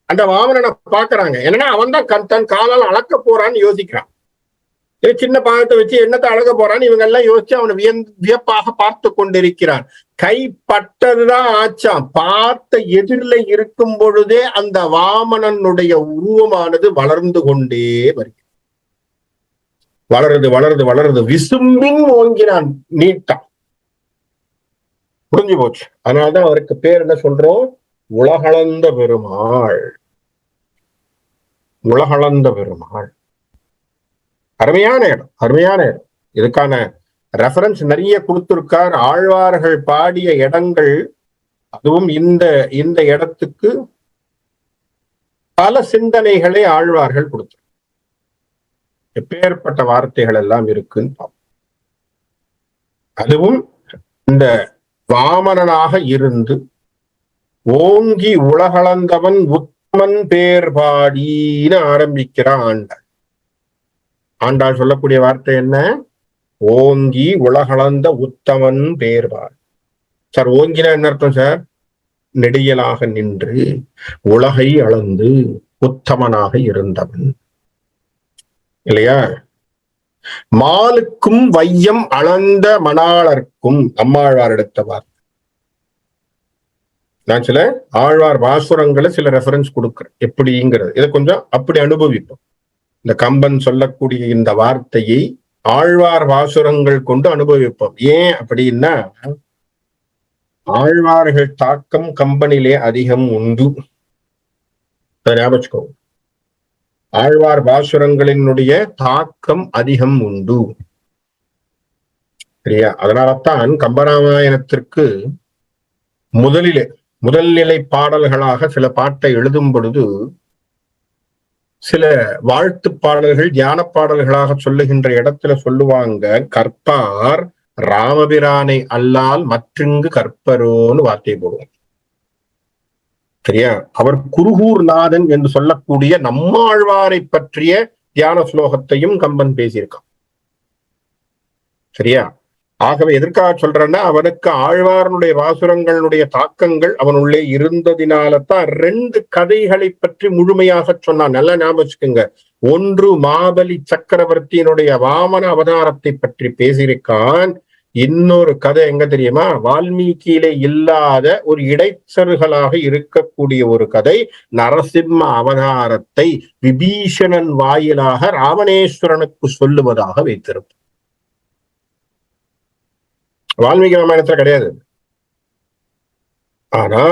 அந்த வாமனனை பாக்குறாங்க. என்னன்னா அவன் தான் தன் காலால் அளக்க போறான்னு யோசிக்கிறான். சின்ன பாகத்தை வச்சு என்னத்தை அழக போறான்னு இவங்க எல்லாம் யோசிச்சு அவனை வியப்பாக பார்த்து கொண்டிருக்கிறான். கை பட்டதுதான் ஆச்சாம். பார்த்த எதிரில இருக்கும் பொழுதே அந்த வாமனனுடைய உருவமானது வளர்ந்து கொண்டே வருகிறது. வளருது. விசும்பின் ஓங்கினான், நீட்டான். புரிஞ்சு போச்சு. அதனாலதான் அவருக்கு பேர் என்ன சொல்றோம்? உலகளந்த பெருமாள். அருமையான இடம். இதுக்கான ரெஃபரன்ஸ் நிறைய கொடுத்திருக்கார். ஆழ்வார்கள் பாடிய இடங்கள், அதுவும் இந்த இடத்துக்கு பல சிந்தனைகளை ஆழ்வார்கள் கொடுத்தார். எப்பேற்பட்ட வார்த்தைகள் எல்லாம் இருக்குன்னு பார்ப்போம். அதுவும் இந்த வாமனனாக இருந்து ஓங்கி உலகளந்தவன் உத்தமன் பேர்பாடின்னு ஆரம்பிக்கிற ஆண்டாள். ஆண்டாள் சொல்லக்கூடிய வார்த்தை என்ன? ஓங்கி உலகளந்த உத்தமன் பேர்பாடி. சார், ஓங்கினா என்ன அர்த்தம் சார்? நெடியலாக நின்று உலகை அளந்து உத்தமனாக இருந்தவன் இல்லையா? மாலுக்கும் வையம் அளந்த மணாளர்க்கும் நம்மாழ்வார் எடுத்த வார்த்தை. நான் சில ஆழ்வார் பாசுரங்களை சில ரெஃபரன்ஸ் கொடுக்கிறேன் எப்படிங்கிறது. இதை கொஞ்சம் அப்படி அனுபவிப்போம். இந்த கம்பன் சொல்லக்கூடிய இந்த வார்த்தையை ஆழ்வார் பாசுரங்கள் கொண்டு அனுபவிப்போம். ஏன் அப்படின்னா, ஆழ்வார்கள் தாக்கம் கம்பனிலே அதிகம் உண்டு. ஞாபகம், ஆழ்வார் பாசுரங்களினுடைய தாக்கம் அதிகம் உண்டு. சரியா? அதனால்தான் கம்பராமாயணத்திற்கு முதல்நிலை பாடல்களாக சில பாட்டை எழுதும் பொழுது சில வாழ்த்து பாடல்கள் தியான பாடல்களாக சொல்லுகின்ற இடத்துல சொல்லுவாங்க, கற்பார் ராமபிரானை அல்லால் மற்றிங்கு கற்பரோன்னு வார்த்தை போடுவோம். சரியா? அவர் குருகூர் நாதன் என்று சொல்லக்கூடிய நம்மாழ்வாரை பற்றிய தியான ஸ்லோகத்தையும் கம்பன் பேசியிருக்கான். சரியா? ஆகவே எதற்காக சொல்றேன்னா, அவனுக்கு ஆழ்வாரனுடைய வாசுரங்களுடைய தாக்கங்கள் அவனுள்ளே இருந்ததினால்தான் 2 கதைகளை பற்றி முழுமையாக சொன்னான். நல்லா ஞாபகம் வச்சுக்கோங்க. ஒன்று மாபலி சக்கரவர்த்தியினுடைய வாமன அவதாரத்தை பற்றி பேசியிருக்கான். இன்னொரு கதை எங்க தெரியுமா? வால்மீகியிலே இல்லாத ஒரு இடைச்சறுகளாக இருக்கக்கூடிய ஒரு கதை, நரசிம்ம அவதாரத்தை விபீஷணன் வாயிலாக ராவணேஸ்வரனுக்கு சொல்லுவதாக வைத்திருப்பார். வால்மீகி ராமாயணத்துல கிடையாது. ஆனா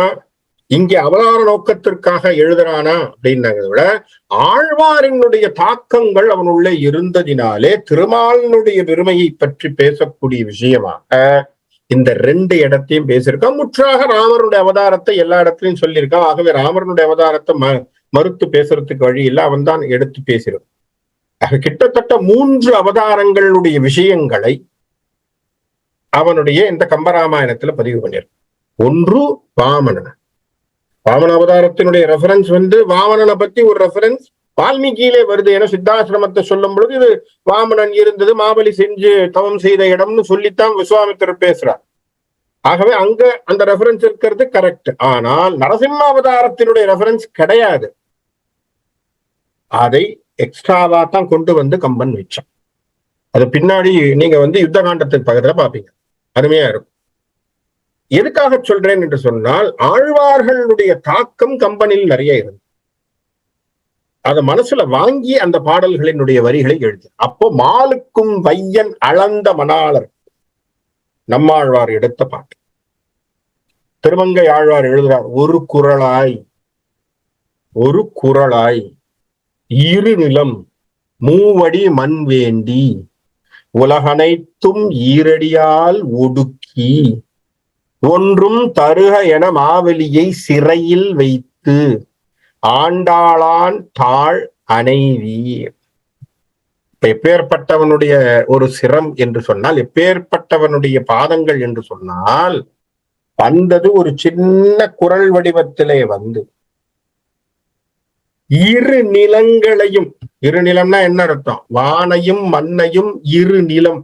இங்கே அவதார நோக்கத்திற்காக எழுதுறானா அப்படின்னாங்க விட, ஆழ்வாரினுடைய தாக்கங்கள் அவனுள்ளே இருந்ததினாலே திருமாலினுடைய பெருமையை பற்றி பேசக்கூடிய விஷயமாக இந்த 2 இடத்தையும் பேசியிருக்கான். முற்றாக ராமருடைய அவதாரத்தை எல்லா இடத்துலையும் சொல்லியிருக்கான். ஆகவே ராமருடைய அவதாரத்தை மறுத்து பேசுறதுக்கு வழி இல்லை, அவன் தான் எடுத்து பேசியிருக்கான். ஆக கிட்டத்தட்ட 3 அவதாரங்களுடைய விஷயங்களை அவனுடைய இந்த கம்பராமாயணத்துல பதிவு பண்ணியிருக்கான். ஒன்று வாமனன். வாமன அவதாரத்தினுடைய ரெஃபரன்ஸ் வாமனனை பத்தி ஒரு ரெஃபரன்ஸ் வால்மீகியிலே வருது. ஏன்னா சித்தாசிரமத்தை சொல்லும் பொழுது இது வாமனன் இருந்தது மாபலி செஞ்சு தவம் செய்த இடம்னு சொல்லித்தான் விஸ்வாமித்திரர் பேசுறார். ஆகவே அங்க அந்த ரெஃபரன்ஸ் இருக்கிறது கரெக்ட். ஆனால் நரசிம்ம அவதாரத்தினுடைய ரெஃபரன்ஸ் கிடையாது. அதை எக்ஸ்ட்ராவா தான் கொண்டு வந்து கம்பன் வச்சான். அது பின்னாடி நீங்க யுத்த காண்டத்துக்கு பக்கத்துல பாப்பீங்க, அருமையா இருக்கும். எதுக்காக சொல்றேன் என்று சொன்னால், ஆழ்வார்களுடைய தாக்கம் கம்பனில் நிறைய இருந்து அத மனசுல வாங்கி அந்த பாடல்களினுடைய வரிகளை எழுதி, அப்போ மாலுக்கும் வையன் அளந்த மணாளர் நம்மாழ்வார் எடுத்த பாட்டு. திருமங்கை ஆழ்வார் எழுதுறார், ஒரு குரலாய் இரு நிலம் மூவடி மண் வேண்டி உலகனைத்தும் ஈரடியால் ஒடுக்கி ஒன்றும் தருக என மாவலியை சிறையில் வைத்து ஆண்டாளான் தாழ் அணைவீர். எப்பேற்பட்டவனுடைய ஒரு சிரம் என்று சொன்னால், எப்பேற்பட்டவனுடைய பாதங்கள் என்று சொன்னால், வந்தது ஒரு சின்ன குரல் வடிவத்திலே இரு நிலங்களையும், இரு நிலம்னா என்ன அர்த்தம்? வானையும் மண்ணையும் இரு நிலம்,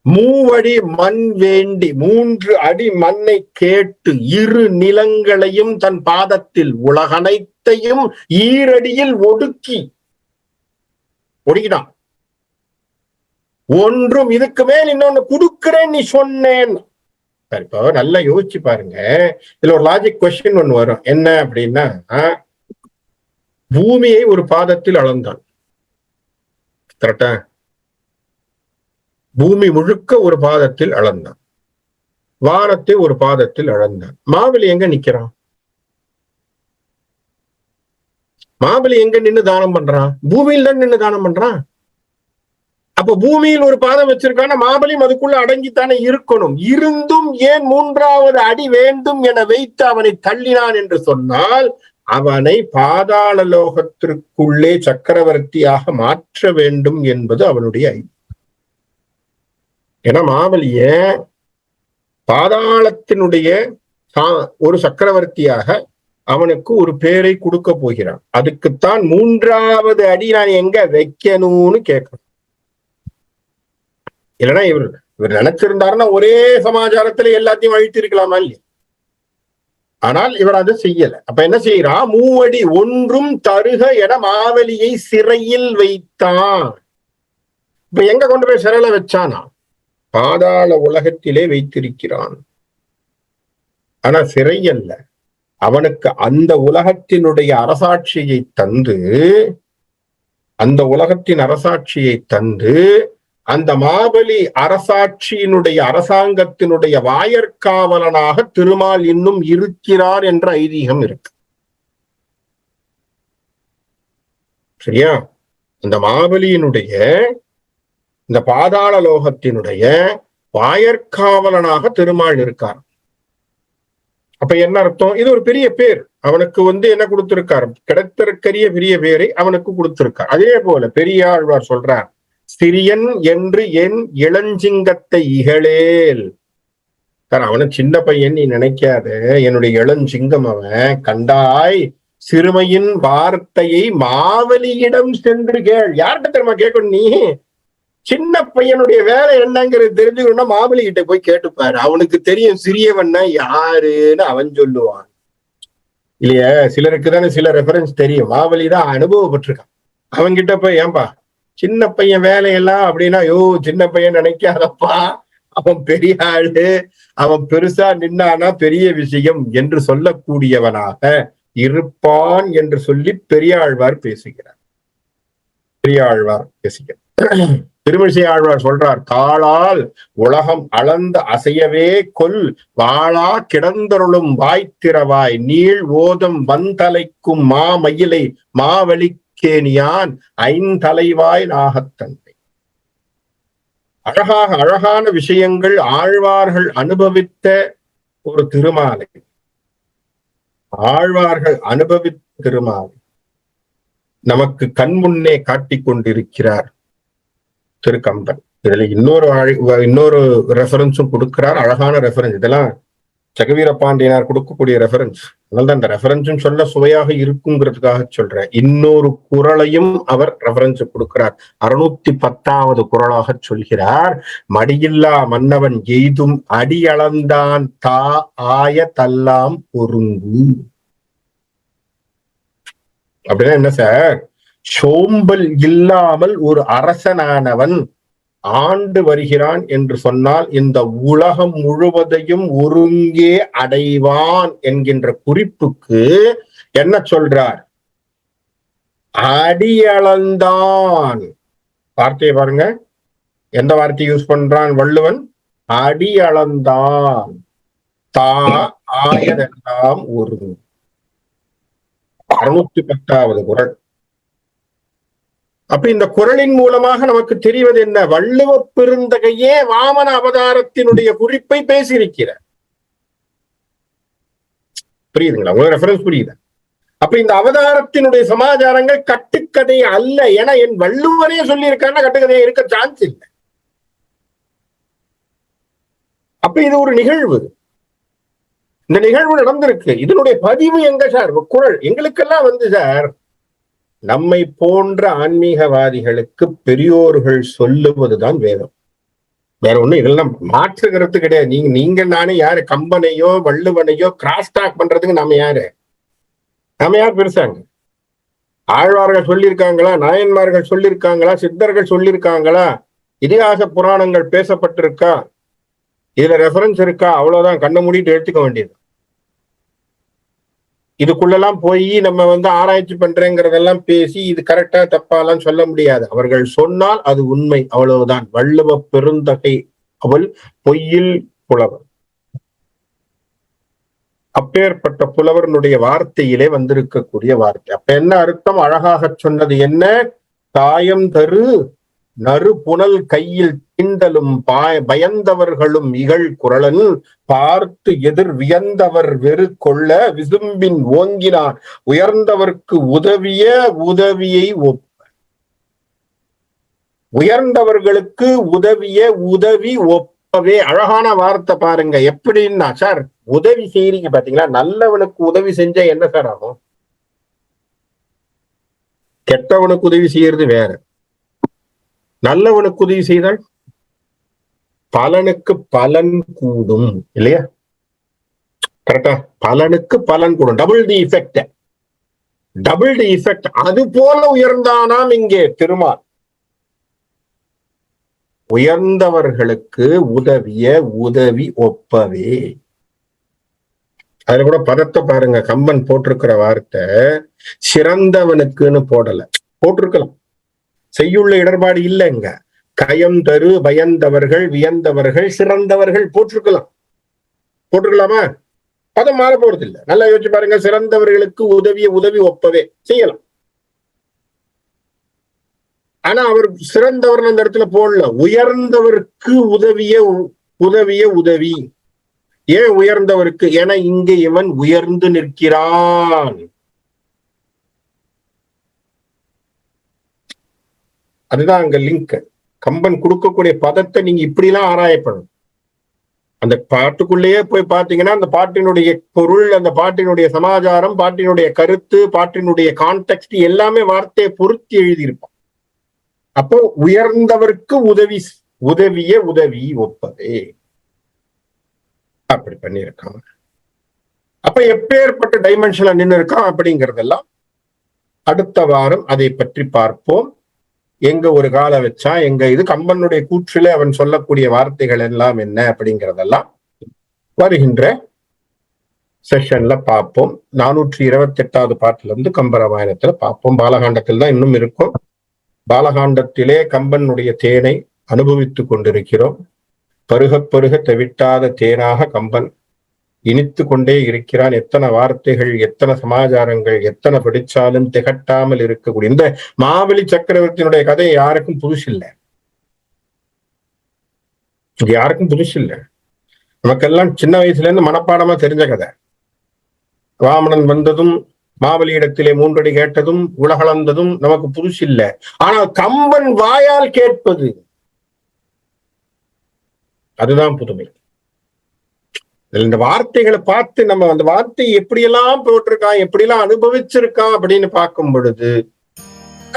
மூவடி மண் வேண்டி 3 அடி மண்ணை கேட்டு இரு நிலங்களையும் தன் பாதத்தில் உலகனைத்தையும் ஈரடியில் ஒடுக்கினான். ஒன்றும் இதுக்கு மேல் இன்னொன்னு கொடுக்கிறேன் நீ சொன்னேன். இப்போ நல்லா யோசிச்சு பாருங்க. இதுல ஒரு லாஜிக் கொஸ்டின் ஒண்ணு வரும். என்ன அப்படின்னா, பூமியை ஒரு பாதத்தில் அளந்தான், கரெக்டா? பூமி முழுக்க ஒரு பாதத்தில் அளந்தான், வானத்தை ஒரு பாதத்தில் அளந்தான். மாபலி எங்க நிக்கிறான்? மாபலி எங்க நின்று தானம் பண்றான்? பூமியில் தான் நின்று தானம் பண்றான். அப்ப பூமியில் ஒரு பாதம் வச்சிருக்கான மாபலியும் அதுக்குள்ள அடங்கித்தானே இருக்கணும். இருந்தும் ஏன் 3வது அடி வேண்டும் என வைத்து அவனை தள்ளினான் என்று சொன்னால் அவனை பாதாள லோகத்திற்குள்ளே சக்கரவர்த்தியாக மாற்ற வேண்டும் என்பது அவனுடைய ஐயம். ஏன்னா மாபலிய பாதாளத்தினுடைய ஒரு சக்கரவர்த்தியாக அவனுக்கு ஒரு பேரை கொடுக்க போகிறான். அதுக்குத்தான் 3வது அடி நான் எங்க வைக்கணும்னு கேட்கணும். இல்லைன்னா இவர் நினைச்சிருந்தாருன்னா ஒரே சமாச்சாரத்துல எல்லாத்தையும் அழித்து இருக்கலாமா இல்லையா? ஆனால் இவர் அதை செய்யல. அப்ப என்ன செய்யறான்? 3 அடி ஒன்றும் தருக என மாவலியை சிறையில் வைத்தான். இப்ப எங்க கொண்டு போய் சிறையில வச்சானா? பாதாள உலகத்திலே வைத்திருக்கிறான். ஆனா சிறை அல்ல, அவனுக்கு அந்த உலகத்தினுடைய அரசாட்சியை தந்து, அந்த உலகத்தின் அரசாட்சியை தந்து அந்த மாபலி அரசாட்சியினுடைய அரசாங்கத்தினுடைய வாயற்காவலனாக திருமால் இன்னும் இருக்கிறார் என்ற ஐதீகம் இருக்கு. சரியா? இந்த மாபலியினுடைய இந்த பாதாள லோகத்தினுடைய வாயற்காவலனாக திருமால் இருக்கார். அப்ப என்ன அர்த்தம்? இது ஒரு பெரிய பேர் அவனுக்கு என்ன கொடுத்திருக்கார்? கிடைத்திருக்கிற பெரிய பேரை அவனுக்கு கொடுத்திருக்கார். அதே போல பெரியாழ்வார் சொல்றார், சிறியன் என்று என் இளஞ்சிங்கத்தை இகழேல். அவன சின்ன பையன் நீ நினைக்காத, என்னுடைய இளஞ்சிங்கம் அவன். கண்டாய் சிறுமையின் வார்த்தையை மாவலியிடம் சென்று கேள். யார்கிட்ட தெரியுமா கேட்கணும்? நீ சின்ன பையனுடைய வேலை என்னங்கிறது தெரிஞ்சுக்கணும்னா மாவலி கிட்ட போய் கேட்டுப்பாரு. அவனுக்கு தெரியும் சிறியவன்னா யாருன்னு அவன் சொல்லுவான் இல்லையா? சிலருக்கு தானே சில ரெஃபரன்ஸ் தெரியும். மாவலி தான் அனுபவப்பட்டிருக்கான். அவன்கிட்ட போய் ஏன்பா சின்ன பையன் வேலையெல்லாம் அப்படின்னா, சின்ன பையன் நினைக்காதப்பா, அவன் பெரிய ஆளு, அவன் பெருசா நின்னானா பெரிய விஷயம் என்று சொல்லக்கூடியவனாக இருப்பான் என்று சொல்லி பெரியாழ்வார் பேசுகிறார். திருமிசை ஆழ்வார் சொல்றார், தாளால் உலகம் அளந்த அசையவே கொல் வாளா கிடந்தருளும் வாய்த்திரவாய் நீள் ஓதம் வந்தலைக்கும் மாமயிலை மாவலிக்கேனியான் ஐந்தலைவாய் நாகத்தன்மை. அழகான விஷயங்கள் ஆழ்வார்கள் அனுபவித்த ஒரு திருமாலை, ஆழ்வார்கள் அனுபவித்த திருமாலை நமக்கு கண்முன்னே காட்டிக் கொண்டிருக்கிறார் திருக்கம்பன். இதுல இன்னொரு ரெஃபரன்ஸும் கொடுக்கிறார், அழகான ரெஃபரன்ஸ். இதெல்லாம் ஜெகவீர பாண்டியனார் கொடுக்கக்கூடிய ரெஃபரன்ஸ். அதனால்தான் இந்த ரெஃபரன்ஸும் சொல்ல சுவையாக இருக்குங்கிறதுக்காக சொல்றேன். இன்னொரு குறளையும் அவர் ரெஃபரன்ஸ் கொடுக்கிறார். 610வது குறளாக சொல்கிறார், மடியில்லா மன்னவன் எய்தும் அடியளந்தான் தா ஆய தல்லாம் பொருங்கு. அப்படின்னா என்ன சார்? சோம்பல் இல்லாமல் ஒரு அரசனானவன் ஆண்டு வருகிறான் என்று சொன்னால் இந்த உலகம் முழுவதையும் ஒருங்கே அடைவான் என்கின்ற குறிப்புக்கு என்ன சொல்றார்? அடியளந்தான். வார்த்தையை பாருங்க, எந்த வார்த்தை யூஸ் பண்றான் வள்ளுவன்? அடியளந்தான் தா ஆயதெல்லாம் ஒருங்கு. 610வது குறள். அப்ப இந்த குறளின் மூலமாக நமக்கு தெரிவது என்ன? வள்ளுவ பெருந்தகையே வாமன அவதாரத்தினுடைய குறிப்பை பேசியிருக்கிறார். புரியுதுங்களா? உங்களுக்கு ரெஃபரன்ஸ் புரியுது? அப்ப இந்த அவதாரத்தினுடைய சமாச்சாரங்கள் கட்டுக்கதை அல்ல என என் வள்ளுவரே சொல்லியிருக்காருன்னா கட்டுக்கதையா இருக்க சான்ஸ் இல்லை. அப்ப இது ஒரு நிகழ்வு. இந்த நிகழ்வு நடந்திருக்கு. இதனுடைய பதிவு எங்க சார்? குறள். எங்களுக்கெல்லாம் சார், நம்மை போன்ற ஆன்மீகவாதிகளுக்கு பெரியோர்கள் சொல்லுவதுதான் வேதம். வேற ஒண்ணும் இதெல்லாம் மாற்றுகிறது கிடையாது. நீங்க நானே யாரு? கம்பனையோ வள்ளுவனையோ கிராஸ் டாக் பண்றதுக்கு நாம யாரு? நாம யார் பெருசாங்க? ஆழ்வார்கள் சொல்லியிருக்காங்களா? நாயன்மார்கள் சொல்லியிருக்காங்களா? சித்தர்கள் சொல்லியிருக்காங்களா? இதிகாச புராணங்கள் பேசப்பட்டிருக்கா? இதுல ரெஃபரன்ஸ் இருக்கா? அவ்வளவுதான். கண்ணை மூடிட்டு எடுத்துக்க வேண்டியது. இதுக்குள்ளெல்லாம் போய் நம்ம ஆராய்ச்சி பண்றேங்கிறதெல்லாம் பேசி இது கரெக்டா தப்பாலாம் சொல்ல முடியாது. அவர்கள் சொன்னால் அது உண்மை, அவ்வளவுதான். வள்ளுவ பெருந்தகை அவள் பொய்யில் புலவர். அப்பேற்பட்ட புலவரனுடைய வார்த்தையிலே வந்திருக்கக்கூடிய வார்த்தை. அப்ப என்ன அர்த்தம்? அழகாக சொன்னது என்ன? தாயம் தரு நறு புனல் கையில் கிண்டலும் பயந்தவர்களும் இகழ் குரலன் பார்த்து எதிர் வியந்தவர் வெறு கொள்ள விசும்பின் ஓங்கினான் உயர்ந்தவர்க்கு உதவிய உதவியை ஒப்ப. உயர்ந்தவர்களுக்கு உதவிய உதவி ஒப்பவே. அழகான வார்த்தை பாருங்க. எப்படின்னா, சார் உதவி செய்றீங்க பாத்தீங்களா, நல்லவனுக்கு உதவி செஞ்சா என்ன சார் ஆகும்? கெட்டவனுக்கு உதவி செய்யறது வேற, நல்லவனுக்கு உதவி செய்தால் பலனுக்கு பலன் கூடும் இல்லையா? கரெக்டா? பலனுக்கு பலன் கூடும். Double the effect, double the effect. அது போல உயர்ந்தானாம் இங்கே திருமால். உயர்ந்தவர்களுக்கு உதவிய உதவி ஒப்பவே. அதுல கூட பதத்தை பாருங்க, கம்பன் போட்டிருக்கிற வார்த்தை சிறந்தவனுக்குன்னு போடல, போட்டிருக்கலாம், செய்யுள்ள இடர்பாடு இல்லைங்க. கயம் தரு பயந்தவர்கள் வியந்தவர்கள் சிறந்தவர்கள் போட்டிருக்கலாம், போட்டிருக்கலாமா? பதம் மாற போறது இல்லை. நல்லா யோசிச்சு பாருங்க. சிறந்தவர்களுக்கு உதவிய உதவி ஒப்பவே செய்யலாம். ஆனா அவர் சிறந்தவர் அந்த இடத்துல போடல, உயர்ந்தவருக்கு உதவிய உதவிய உதவி. ஏன் உயர்ந்தவருக்கு? என இங்க இவன் உயர்ந்து நிற்கிறான். அதுதான் அங்க லிங்க். கம்பன் கொடுக்கக்கூடிய பதத்தை நீங்க இப்படிலாம் ஆராயப்படும். அந்த பாட்டுக்குள்ளேயே போய் பாத்தீங்கன்னா அந்த பாட்டினுடைய பொருள், அந்த பாட்டினுடைய சமாச்சாரம், பாட்டினுடைய கருத்து, பாட்டினுடைய கான்டெக்ஸ்ட் எல்லாமே வார்த்தையை பொருத்தி எழுதியிருப்பான். அப்போ உயர்ந்தவருக்கு உதவிய உதவி ஒப்பதே அப்படி பண்ணியிருக்கான். அப்ப எப்பேற்பட்ட டைமென்ஷன்ல நின்று இருக்கான் அப்படிங்கறதெல்லாம் அடுத்த வாரம் அதை பற்றி பார்ப்போம். எங்க ஒரு கால வச்சா எங்க இது கம்பனுடைய கூற்றில அவன் சொல்லக்கூடிய வார்த்தைகள் எல்லாம் என்ன அப்படிங்கறதெல்லாம் வருகின்ற செஷன்ல பார்ப்போம். 428வது பாட்டுல இருந்து கம்பராமாயணத்துல பார்ப்போம். பாலகாண்டத்தில் தான் இன்னும் இருக்கும். பாலகாண்டத்திலே கம்பனுடைய தேனை அனுபவித்துக் கொண்டிருக்கிறோம். பருக பருக தவிட்டாத தேனாக கம்பன் இனித்து கொண்டே இருக்கிறான். எத்தனை வார்த்தைகள், எத்தனை சமாச்சாரங்கள், எத்தனை படிச்சாலும் திகட்டாமல் இருக்கக்கூடிய இந்த மாவலி சக்கரவர்த்தியினுடைய கதை யாருக்கும் புதுசு இல்லை, யாருக்கும் புதுசு இல்லை. நமக்கெல்லாம் சின்ன வயசுல இருந்து மனப்பாடமா தெரிஞ்ச கதை. வாமனன் வந்ததும் மாவலியிடத்திலே 3 அடி கேட்டதும் உலகளந்ததும் நமக்கு புதுசு இல்லை. ஆனால் கம்பன் வாயால் கேட்பது அதுதான் புதுமை. இந்த வார்த்தைகளை பார்த்து நம்ம அந்த வார்த்தையை எப்படியெல்லாம் போட்டிருக்கான், எப்படியெல்லாம் அனுபவிச்சிருக்கான் அப்படின்னு பார்க்கும் பொழுது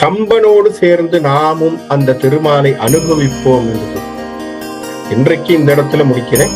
கம்பனோடு சேர்ந்து நாமும் அந்த திருமாலை அனுபவிப்போம் என்று இன்றைக்கு இந்த இடத்துல முடிக்கிறேன்.